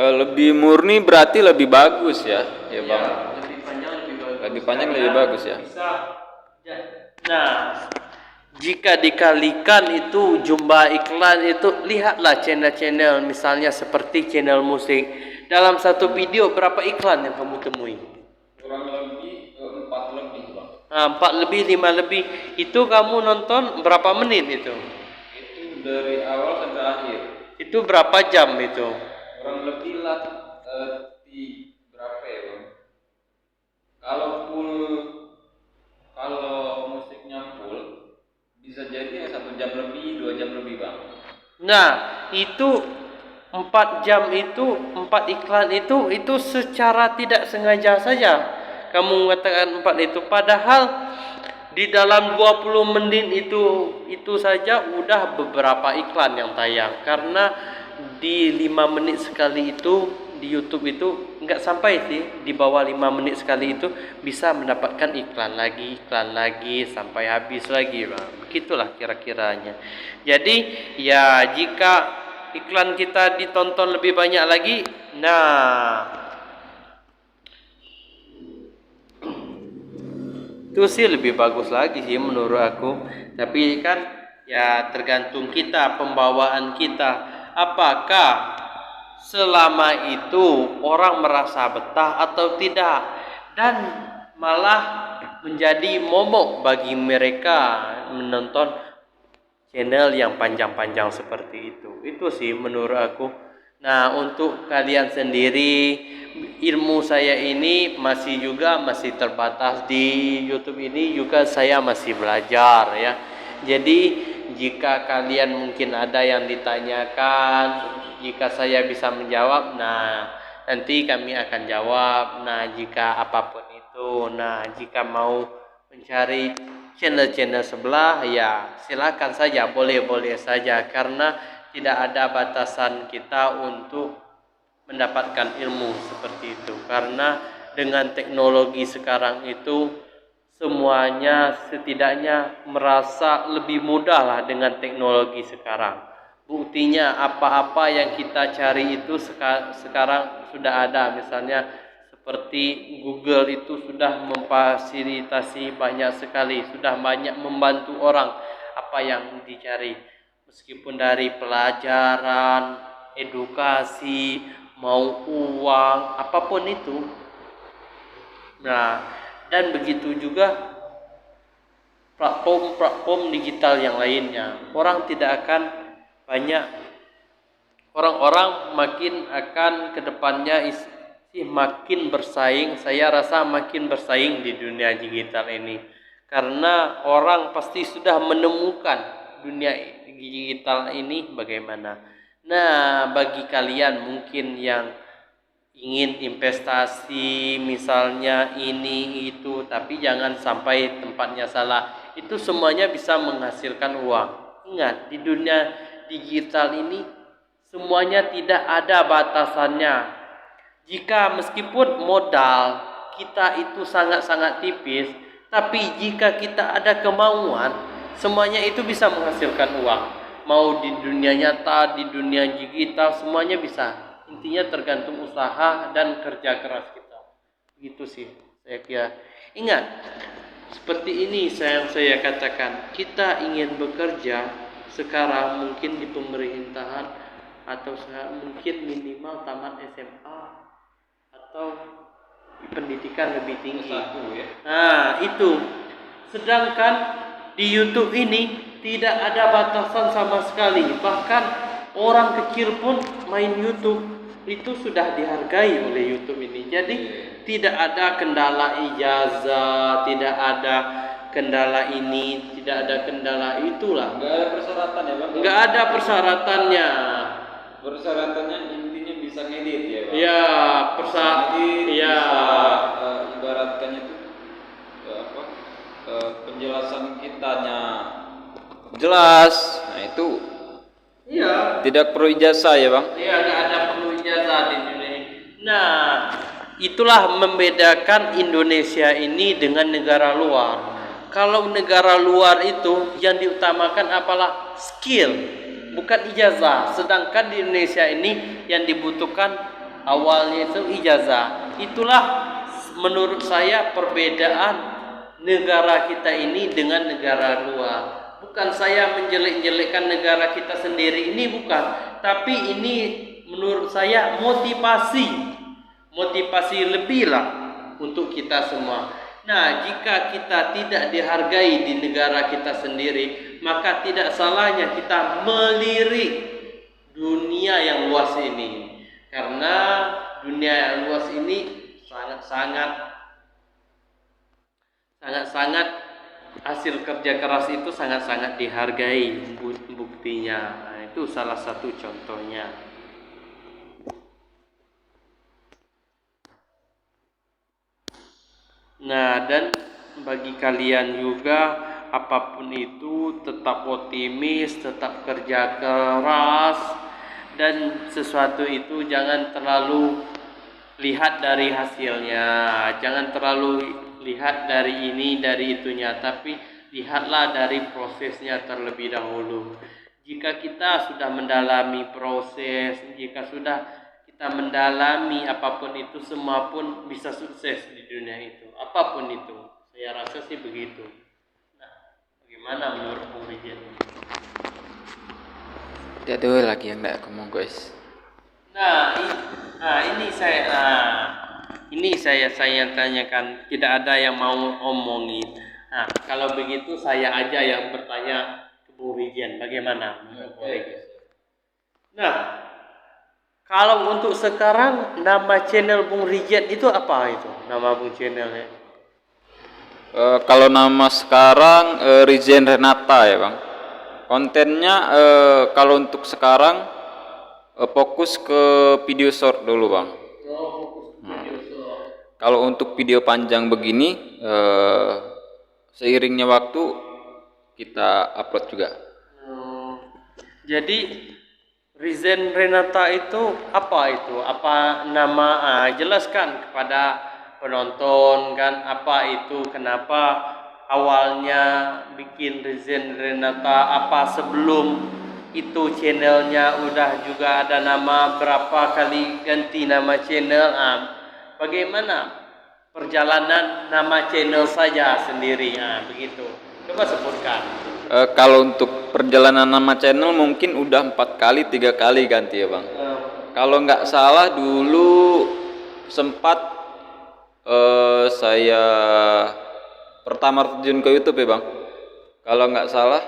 Lebih murni berarti lebih bagus ya, ya Bang. lebih panjang lebih bagus. Lebih panjang lebih bagus ya. Nah, jika dikalikan itu jumlah iklan itu, lihatlah channel-channel misalnya seperti channel musik. Dalam satu video berapa iklan yang kamu temui? Kurang lebih 4 lebih, Bang. 4 lebih, 5 lebih. Itu kamu nonton berapa menit itu? Itu dari awal sampai akhir. Itu berapa jam itu? Kurang lebih lah di berapa ya, Bang? Kalau musiknya full bisa jadi 1 jam lebih, 2 jam lebih, Bang. Nah, itu 4 jam itu, 4 iklan itu secara tidak sengaja saja kamu mengatakan 4 itu, padahal di dalam 20 menit itu saja udah beberapa iklan yang tayang. Karena di 5 menit sekali itu di YouTube itu enggak sampai sih, di bawah 5 menit sekali itu bisa mendapatkan iklan lagi sampai habis lagi, Bang. Begitulah kira-kiranya. Jadi ya jika iklan kita ditonton lebih banyak lagi, nah itu sih lebih bagus lagi sih menurut aku. Tapi kan ya tergantung kita, pembawaan kita. Apakah selama itu orang merasa betah atau tidak, dan malah menjadi momok bagi mereka menonton channel yang panjang-panjang seperti itu sih menurut aku. Nah, untuk kalian sendiri, ilmu saya ini masih terbatas di YouTube ini, juga saya masih belajar ya. Jadi jika kalian mungkin ada yang ditanyakan, jika saya bisa menjawab, nah nanti kami akan jawab. Nah, jika apapun itu, nah jika mau mencari channel-channel sebelah, ya silakan saja, boleh-boleh saja, karena tidak ada batasan kita untuk mendapatkan ilmu seperti itu. Karena dengan teknologi sekarang itu semuanya setidaknya merasa lebih mudah lah dengan teknologi sekarang. Buktinya apa-apa yang kita cari itu sekarang sudah ada. Misalnya seperti Google itu sudah memfasilitasi banyak sekali, sudah banyak membantu orang apa yang dicari. Meskipun dari pelajaran, edukasi, mau uang, apapun itu. Nah, dan begitu juga platform-platform digital yang lainnya. Orang tidak akan banyak, orang-orang makin akan kedepannya makin bersaing. Saya rasa makin bersaing di dunia digital ini, karena orang pasti sudah menemukan dunia digital ini bagaimana. Nah, bagi kalian mungkin yang ingin investasi misalnya ini itu, tapi jangan sampai tempatnya salah. Itu semuanya bisa menghasilkan uang. Ingat, di dunia digital ini semuanya tidak ada batasannya. Jika meskipun modal kita itu sangat-sangat tipis, tapi jika kita ada kemauan, semuanya itu bisa menghasilkan uang. Mau di dunia nyata, di dunia digital, semuanya bisa. Intinya tergantung usaha dan kerja keras kita. Gitu sih saya kira. Ingat, seperti ini yang saya katakan, kita ingin bekerja sekarang mungkin di pemerintahan, atau mungkin minimal tamat SMA atau pendidikan lebih tinggi. Nah, itu. Sedangkan di YouTube ini tidak ada batasan sama sekali. Bahkan orang kecil pun main YouTube. Itu sudah dihargai oleh YouTube ini. Jadi tidak ada kendala ijazah, tidak ada kendala ini, tidak ada kendala itulah. Nggak ada persyaratan ya bang? Nggak ada persyaratannya. Persyaratannya intinya bisa ngedit ya bang? Ya, ya. Ibaratkannya itu penjelasan kitanya jelas. Nah itu Iya. tidak perlu ijazah ya bang? Iya, nggak ada perlu ijazah di dunia. Nah, itulah membedakan Indonesia ini dengan negara luar. Kalau negara luar itu yang diutamakan apalah skill, bukan ijazah. Sedangkan di Indonesia ini yang dibutuhkan awalnya itu ijazah. Itulah menurut saya perbedaan negara kita ini dengan negara luar. Bukan saya menjelek-jelekkan negara kita sendiri ini, bukan. Tapi ini menurut saya motivasi lebih lah untuk kita semua. Nah, jika kita tidak dihargai di negara kita sendiri, maka tidak salahnya kita melirik dunia yang luas ini. Karena dunia yang luas ini sangat-sangat hasil kerja keras itu sangat-sangat dihargai buktinya. Nah, itu salah satu contohnya. Nah, dan bagi kalian juga, apapun itu tetap optimis, tetap kerja keras, dan sesuatu itu jangan terlalu lihat dari hasilnya, jangan terlalu lihat dari ini, dari itunya, tapi lihatlah dari prosesnya terlebih dahulu. Jika kita sudah mendalami proses, jika sudah kita mendalami apapun itu, semua pun bisa sukses di dunia itu, apapun itu. Saya rasa sih begitu. Nah, bagaimana menurut Bung Rijen? Tidak ada lagi yang tidak ngomong guys. Ini saya tanyakan, tidak ada yang mau omongin. Nah, kalau begitu saya aja yang bertanya ke Bung Rijen, bagaimana? Nah, kalau untuk sekarang nama channel Bung Rijen itu apa itu? Nama Bung channelnya? Kalau nama sekarang Rijen Renata ya bang. Kontennya kalau untuk sekarang fokus ke video short dulu bang. Fokus ke video short. Kalau untuk video panjang begini seiringnya waktu kita upload juga. Jadi Rizen Renata itu apa itu? Apa nama? Jelaskan kepada penonton kan apa itu, kenapa awalnya bikin Rizen Renata, apa sebelum itu channelnya udah juga ada nama, berapa kali ganti nama channel, bagaimana perjalanan nama channel saja sendiri, begitu. Coba sebutkan. Kalau untuk perjalanan nama channel mungkin udah 4 kali 3 kali ganti ya bang. Kalau nggak salah dulu sempat saya pertama terjun ke YouTube ya bang. Kalau nggak salah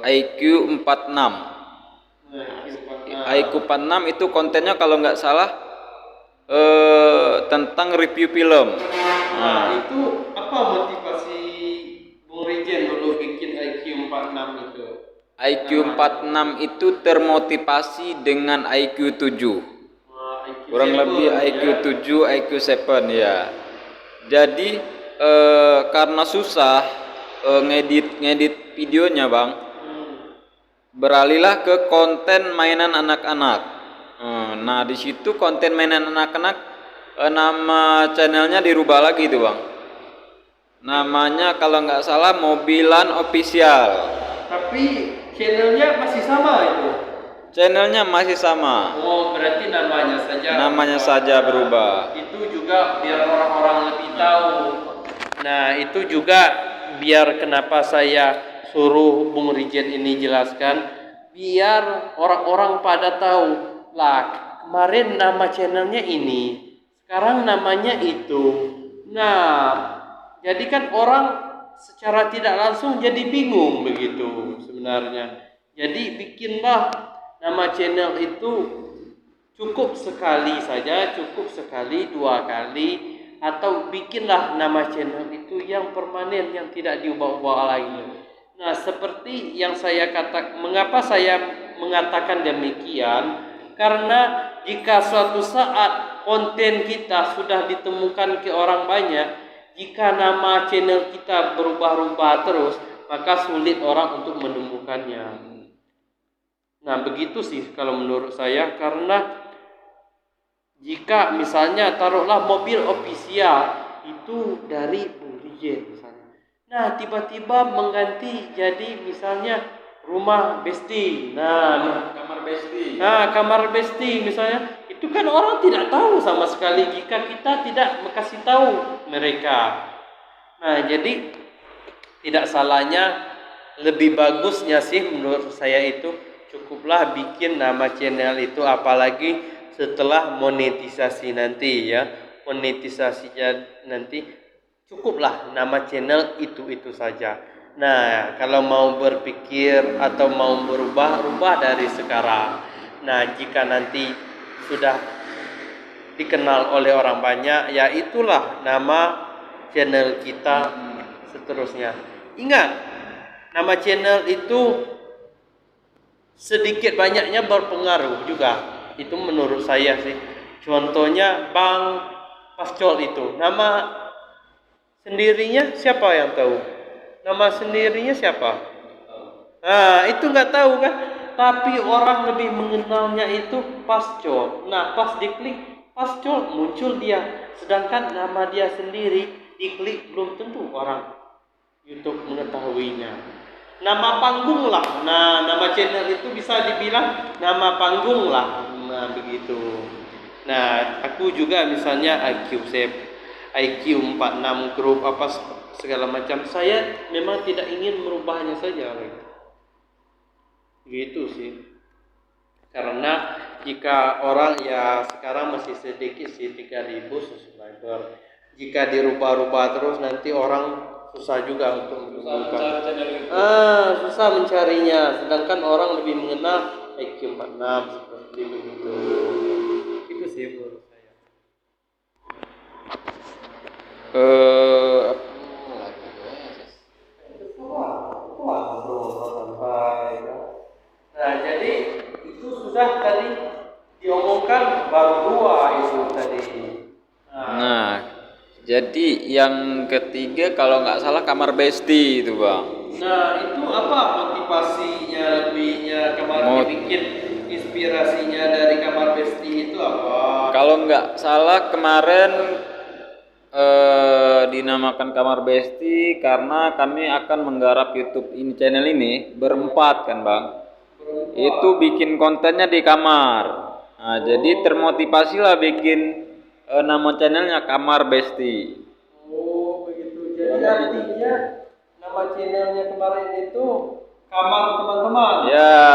IQ 46. IQ 46 itu kontennya kalau nggak salah tentang review film. Itu apa motivasi Bung Rijen dulu bikin IQ 46 itu? IQ 46 itu termotivasi dengan IQ 7. Kurang lebih IQ 7, IQ 7 ya. Jadi karena susah ngedit videonya bang, beralihlah ke konten mainan anak-anak. Nah di situ konten mainan anak-anak, nama channelnya dirubah lagi tuh bang. Namanya kalau nggak salah Mobilan Official. Tapi channelnya masih sama itu? Channelnya masih sama. Oh, berarti namanya saja. Namanya saja berubah. Itu juga biar orang-orang lebih tahu. Nah, itu juga biar kenapa saya suruh Bung Rijen ini jelaskan, biar orang-orang pada tahu. Lah, kemarin nama channelnya ini, sekarang namanya itu. Nah, jadi kan orang secara tidak langsung jadi bingung begitu sebenarnya. Jadi bikinlah nama channel itu cukup sekali saja, cukup sekali, 2 kali, atau bikinlah nama channel itu yang permanen, yang tidak diubah-ubah lagi. Nah, seperti yang saya katakan, mengapa saya mengatakan demikian? Karena jika suatu saat konten kita sudah ditemukan ke orang banyak, jika nama channel kita berubah-ubah terus, maka sulit orang untuk menemukannya. Nah, begitu sih kalau menurut saya, karena jika misalnya taruhlah mobil official itu dari Bung Rijen misalnya. Nah, tiba-tiba mengganti jadi misalnya rumah Besti. Kamar Besti. Nah, kamar Besti misalnya. Itu kan orang tidak tahu sama sekali jika kita tidak kasih tahu mereka. Nah, jadi tidak salahnya, lebih bagusnya sih menurut saya itu cukuplah bikin nama channel itu, apalagi setelah monetisasi nanti ya. Monetisasinya nanti cukuplah nama channel itu saja. Nah, kalau mau berpikir atau mau berubah dari sekarang. Nah, jika nanti sudah dikenal oleh orang banyak, ya itulah nama channel kita seterusnya. Ingat, nama channel itu sedikit banyaknya berpengaruh juga. Itu menurut saya sih. Contohnya Bang Pascol itu, nama sendirinya siapa yang tahu? Nama sendirinya siapa? Nah, itu nggak tahu kan? Tapi orang lebih mengenalnya itu Pascol. Nah, pas diklik Pascol muncul dia. Sedangkan nama dia sendiri diklik belum tentu orang YouTube mengetahuinya. Nama panggung lah. Nah, nama channel itu bisa dibilang nama panggung lah. Nah, begitu. Nah, aku juga misalnya IQ 46 grup apa segala macam. Saya memang tidak ingin merubahnya saja. Gitu sih. Karena jika orang ya sekarang masih sedikit sih 3.000 subscriber. Jika dirubah-rubah terus nanti orang susah juga untuk menemukan. Susah mencarinya. Sedangkan orang lebih mengenal IQ 46 seperti begitu. Itu sih menurut saya. Nah, jadi itu sudah tadi diomongkan baru 2 itu tadi. Nah, Jadi yang ketiga kalau nggak salah kamar Besti itu bang. Nah, itu apa motivasinya lebihnya kemarin Mau dibikin inspirasinya dari kamar Besti itu apa? kalau nggak salah kemarin dinamakan kamar Besti karena kami akan menggarap YouTube ini channel ini berempat kan bang. Itu bikin kontennya di kamar. Nah, jadi termotivasi lah bikin nama channelnya Kamar Besti. Oh, begitu. Jadi artinya nama channelnya kemarin itu kamar teman-teman. Ya,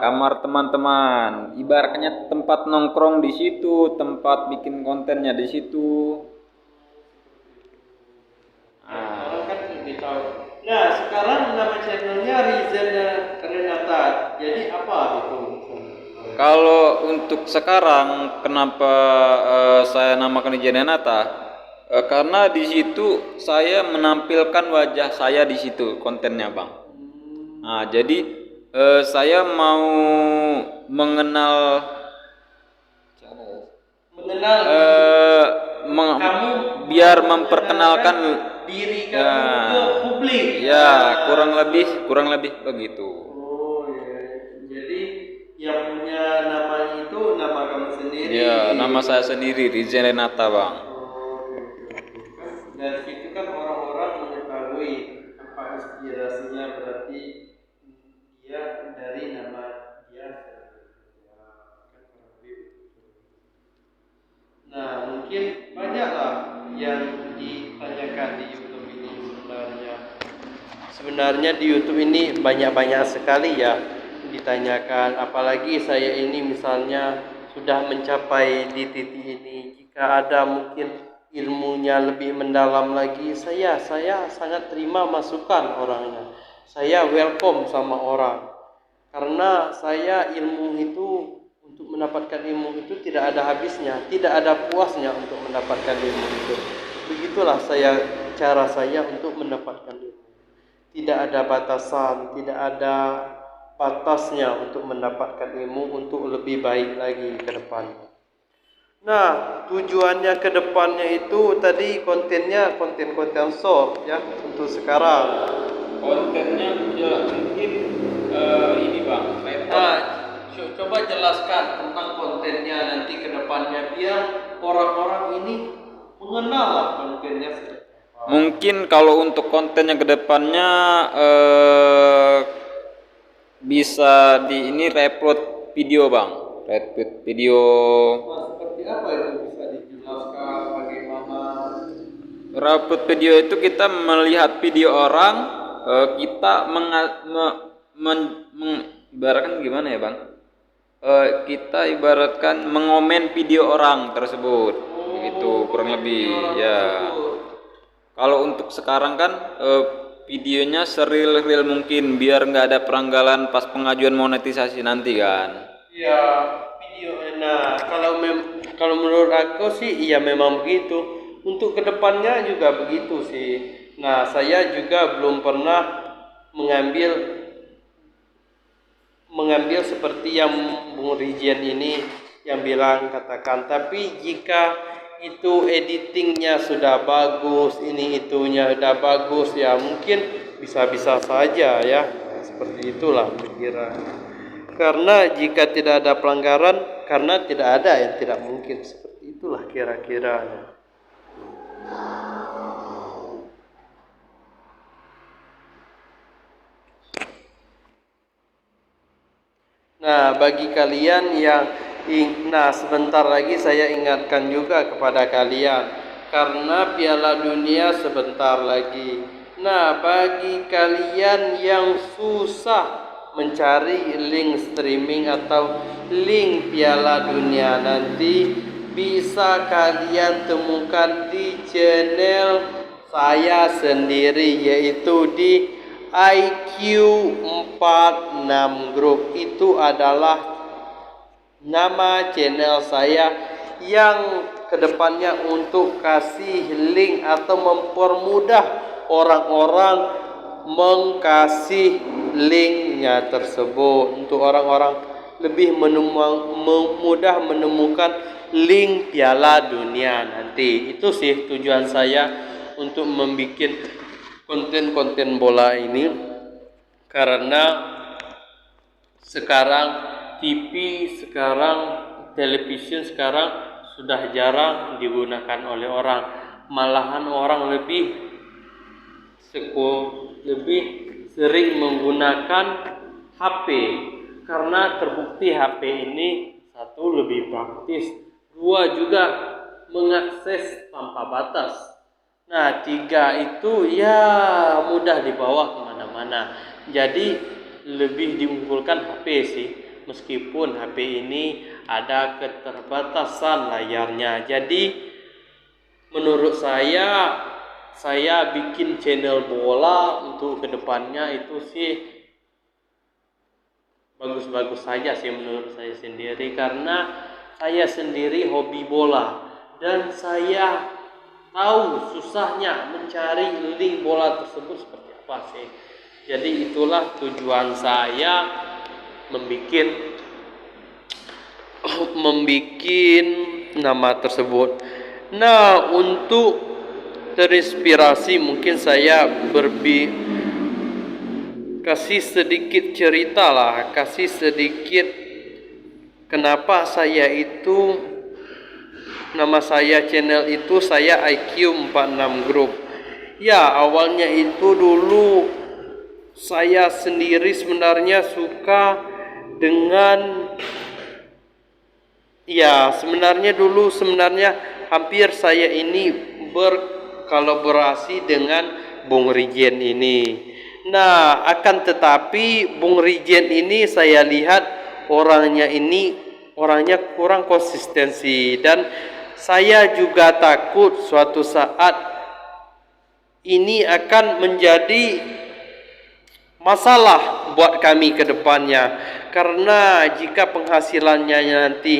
kamar teman-teman. Ibaratnya tempat nongkrong di situ, tempat bikin kontennya di situ. Orang kan lebih tahu. Nah, sekarang nama channelnya Rizana Renata. Jadi apa itu? Kalau untuk sekarang, kenapa saya namakan Jenenata? Karena di situ saya menampilkan wajah saya di situ kontennya, bang. Nah, jadi saya mau mengenal Mengenal eh, meng- kamu biar memperkenalkan diri ya, kamu ke publik. ya kurang lebih begitu. Oh ya. Jadi yang punya nama itu nama kamu sendiri. Ya, nama saya sendiri Rizal Renata, bang. Oh, dari situ kan orang-orang mengetahui apa inspirasinya, berarti dia dari nama dia. Nah, mungkin banyaklah yang ditanyakan di YouTube ini sebenarnya. Sebenarnya di YouTube ini banyak-banyak sekali ya ditanyakan, apalagi saya ini misalnya sudah mencapai di titik ini, jika ada mungkin ilmunya lebih mendalam lagi, saya sangat terima masukan orangnya. Saya welcome sama orang. Karena saya ilmu itu, untuk mendapatkan ilmu itu tidak ada habisnya, tidak ada puasnya untuk mendapatkan ilmu itu. Begitulah cara saya untuk mendapatkan ilmu. Tidak ada batasan, tidak ada batasnya untuk mendapatkan ilmu untuk lebih baik lagi ke depannya. Nah, tujuannya ke depannya itu tadi kontennya konten-konten short ya untuk sekarang. Kontennya ya mungkin ini bang. Nah, coba jelaskan tentang kontennya nanti ke depannya biar orang-orang ini mengenal lah kontennya. Mungkin kalau untuk kontennya ke depannya bisa di ini reupload video, bang. Reupload video. Nah, seperti apa itu bisa dijelaskan bagaimana? Reupload video itu kita melihat video orang, kita ibaratkan gimana ya, bang? Kita ibaratkan mengomen video orang tersebut, begitu kurang lebih ya. Kalau untuk sekarang kan videonya seril-real mungkin biar nggak ada peranggalan pas pengajuan monetisasi nanti kan. Ya, video. Nah, kalau menurut aku sih iya memang begitu. Untuk kedepannya juga begitu sih. Nah, saya juga belum pernah mengambil seperti yang Bung Rijian ini yang bilang katakan. Tapi jika itu editingnya sudah bagus, ini itunya sudah bagus, ya mungkin bisa-bisa saja ya. Seperti itulah kira. Karena jika tidak ada pelanggaran, karena tidak ada yang tidak mungkin. Seperti itulah kira-kira. Nah, bagi kalian yang sebentar lagi saya ingatkan juga kepada kalian, karena Piala Dunia sebentar lagi. Nah, bagi kalian yang susah mencari link streaming atau link Piala Dunia nanti, bisa kalian temukan di channel saya sendiri, yaitu di IQ46 Group. Itu adalah nama channel saya yang kedepannya untuk kasih link atau mempermudah orang-orang mengkasih linknya tersebut untuk orang-orang lebih mudah menemukan link Piala Dunia nanti. Itu sih tujuan saya untuk membuat konten-konten bola ini, karena sekarang TV, sekarang televisi sekarang sudah jarang digunakan oleh orang. Malahan orang lebih sering menggunakan HP, karena terbukti HP ini satu lebih praktis, dua juga mengakses tanpa batas. Nah, tiga itu ya mudah dibawa kemana-mana. Jadi lebih diunggulkan HP sih, meskipun HP ini ada keterbatasan layarnya. Jadi menurut saya bikin channel bola untuk kedepannya itu sih bagus-bagus saja sih menurut saya sendiri, karena saya sendiri hobi bola dan saya tahu susahnya mencari link bola tersebut seperti apa sih. Jadi itulah tujuan saya membikin nama tersebut. Nah, untuk terinspirasi mungkin saya kasih sedikit cerita lah, kasih sedikit kenapa saya itu, nama saya channel itu saya IQ 46 Group. Ya, awalnya itu dulu saya sendiri sebenarnya suka dengan, ya sebenarnya hampir saya ini berkolaborasi dengan Bung Rijen ini. Nah, akan tetapi Bung Rijen ini saya lihat orangnya kurang konsistensi, dan saya juga takut suatu saat ini akan menjadi masalah buat kami ke depannya, karena jika penghasilannya nanti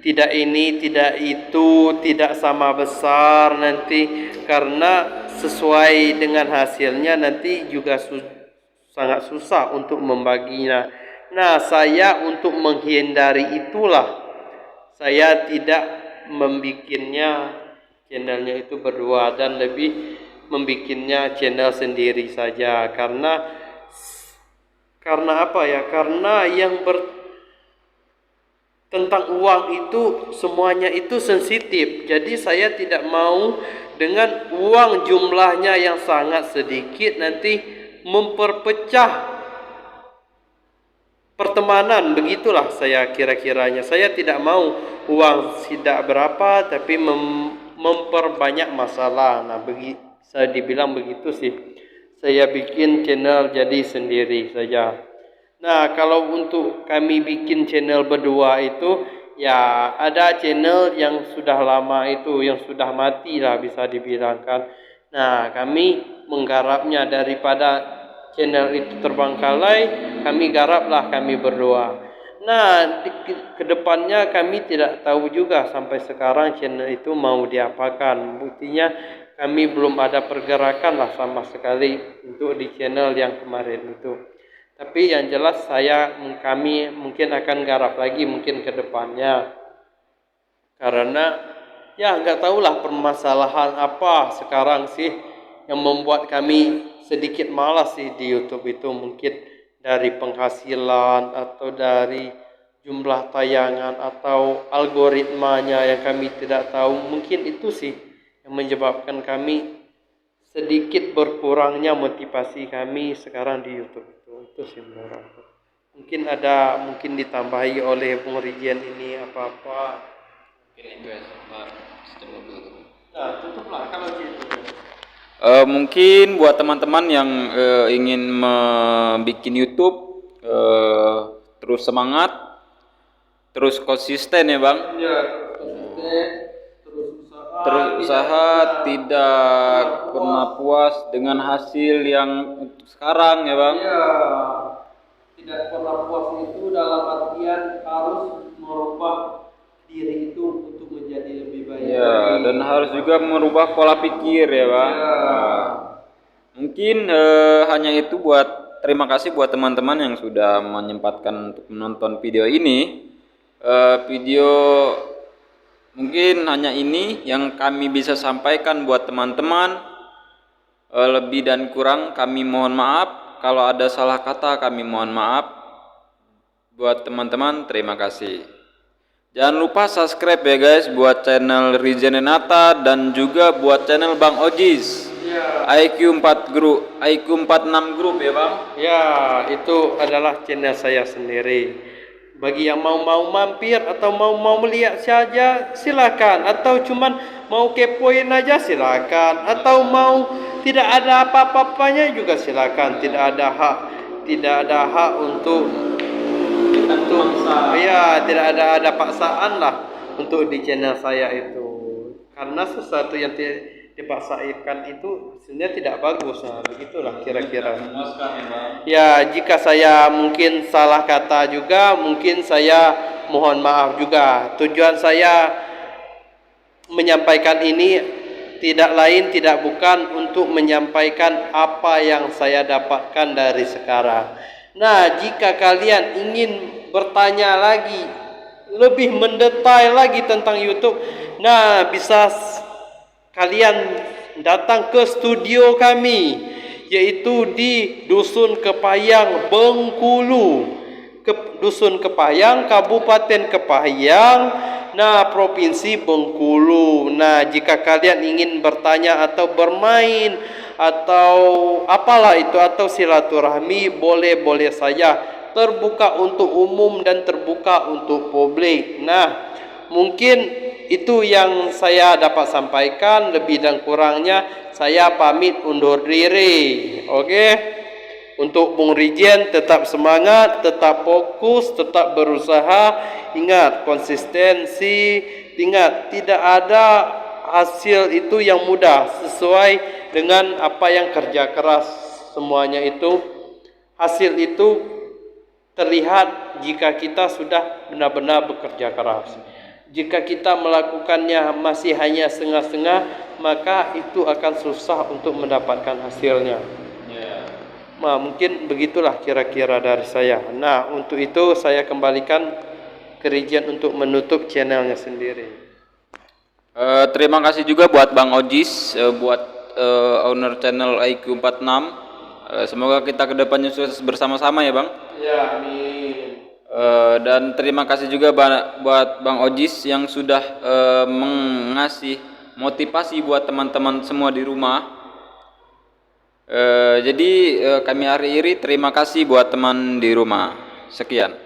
tidak ini, tidak itu, tidak sama besar nanti, karena sesuai dengan hasilnya nanti juga sangat susah untuk membaginya. Nah, saya untuk menghindari itulah saya tidak membikinnya channelnya itu berdua, dan lebih membikinnya channel sendiri saja. Karena apa ya? Karena yang tentang uang itu semuanya itu sensitif. Jadi saya tidak mau dengan uang jumlahnya yang sangat sedikit nanti memperpecah pertemanan. Begitulah saya kira-kiranya. Saya tidak mau uang tidak berapa tapi memperbanyak masalah. Nah, saya dibilang begitu sih. Saya bikin channel jadi sendiri saja. Nah, kalau untuk kami bikin channel berdua itu, ya ada channel yang sudah lama itu, yang sudah mati lah bisa dibilangkan. Nah, kami menggarapnya, daripada channel itu terbengkalai, kami garaplah kami berdua. Nah, kedepannya kami tidak tahu juga sampai sekarang channel itu mau diapakan. Buktinya kami belum ada pergerakan lah sama sekali untuk di channel yang kemarin itu. Tapi yang jelas kami mungkin akan garap lagi mungkin ke depannya. Karena ya nggak tahulah permasalahan apa sekarang sih yang membuat kami sedikit malas sih di YouTube itu. Mungkin dari penghasilan atau dari jumlah tayangan atau algoritmanya yang kami tidak tahu. Mungkin itu sih yang menyebabkan kami sedikit berkurangnya motivasi kami sekarang di YouTube itu sih menurut aku. Mungkin ditambahi oleh Bung Rijen ini apa-apa. Mungkin itu ya, Pak. Nah, tutuplah kalau gitu. Mungkin buat teman-teman yang ingin membuat YouTube, terus semangat, terus konsisten ya Bang. Ya, konsisten, Terus usaha, tidak pernah puas dengan hasil yang sekarang ya Bang. Ya, tidak pernah puas itu dalam artian harus merubah diri itu untuk menjadi lebih baik. Ya, dan harus juga merubah pola pikir ya Bang. Ya. Nah, mungkin hanya itu buat terima kasih buat teman-teman yang sudah menyempatkan untuk menonton video ini. Video mungkin hanya ini yang kami bisa sampaikan buat teman-teman. Lebih dan kurang kami mohon maaf. Kalau ada salah kata kami mohon maaf. Buat teman-teman terima kasih. Jangan lupa subscribe ya guys buat channel Rijen Renata dan juga buat channel Bang Ojis. IQ 4 Group, IQ 46 Group ya Bang. Ya, itu adalah channel saya sendiri. Bagi yang mau mampir atau mau melihat saja silakan, atau cuman mau kepoin aja silakan, atau mau tidak ada apa-apanya juga silakan. Tidak ada hak untuk ya, tidak ada paksaan lah untuk di channel saya itu. Karena sesuatu yang dipaksakan itu sebenarnya tidak bagus. Nah, begitulah kira-kira. Ya, jika saya mungkin salah kata juga, mungkin saya mohon maaf juga. Tujuan saya menyampaikan ini tidak lain tidak bukan untuk menyampaikan apa yang saya dapatkan dari sekarang. Nah, jika kalian ingin bertanya lagi, lebih mendetail lagi tentang YouTube, nah bisa kalian datang ke studio kami, yaitu di Dusun Kepayang, Bengkulu. Dusun Kepayang, Kabupaten Kepayang, nah Provinsi Bengkulu. Nah, jika kalian ingin bertanya atau bermain atau apalah itu, atau silaturahmi, boleh saja. Terbuka untuk umum dan terbuka untuk publik. Nah, mungkin itu yang saya dapat sampaikan. Lebih dan kurangnya saya pamit undur diri. Oke. Untuk Bung Rijen tetap semangat, tetap fokus, tetap berusaha. Ingat konsistensi. Ingat tidak ada hasil itu yang mudah, sesuai dengan apa yang kerja keras. Semuanya itu hasil itu terlihat jika kita sudah benar-benar bekerja keras. Jika kita melakukannya masih hanya setengah-setengah, maka itu akan susah untuk mendapatkan hasilnya. Nah, mungkin begitulah kira-kira dari saya. Nah, untuk itu saya kembalikan ke Rijen untuk menutup channelnya sendiri. Terima kasih juga buat Bang Ojis, buat owner channel IQ 46. Semoga kita kedepannya sukses bersama-sama ya Bang. Ya, amin. Dan terima kasih juga buat Bang Ojis yang sudah mengasih motivasi buat teman-teman semua di rumah. Jadi kami akhiri, terima kasih buat teman di rumah. Sekian.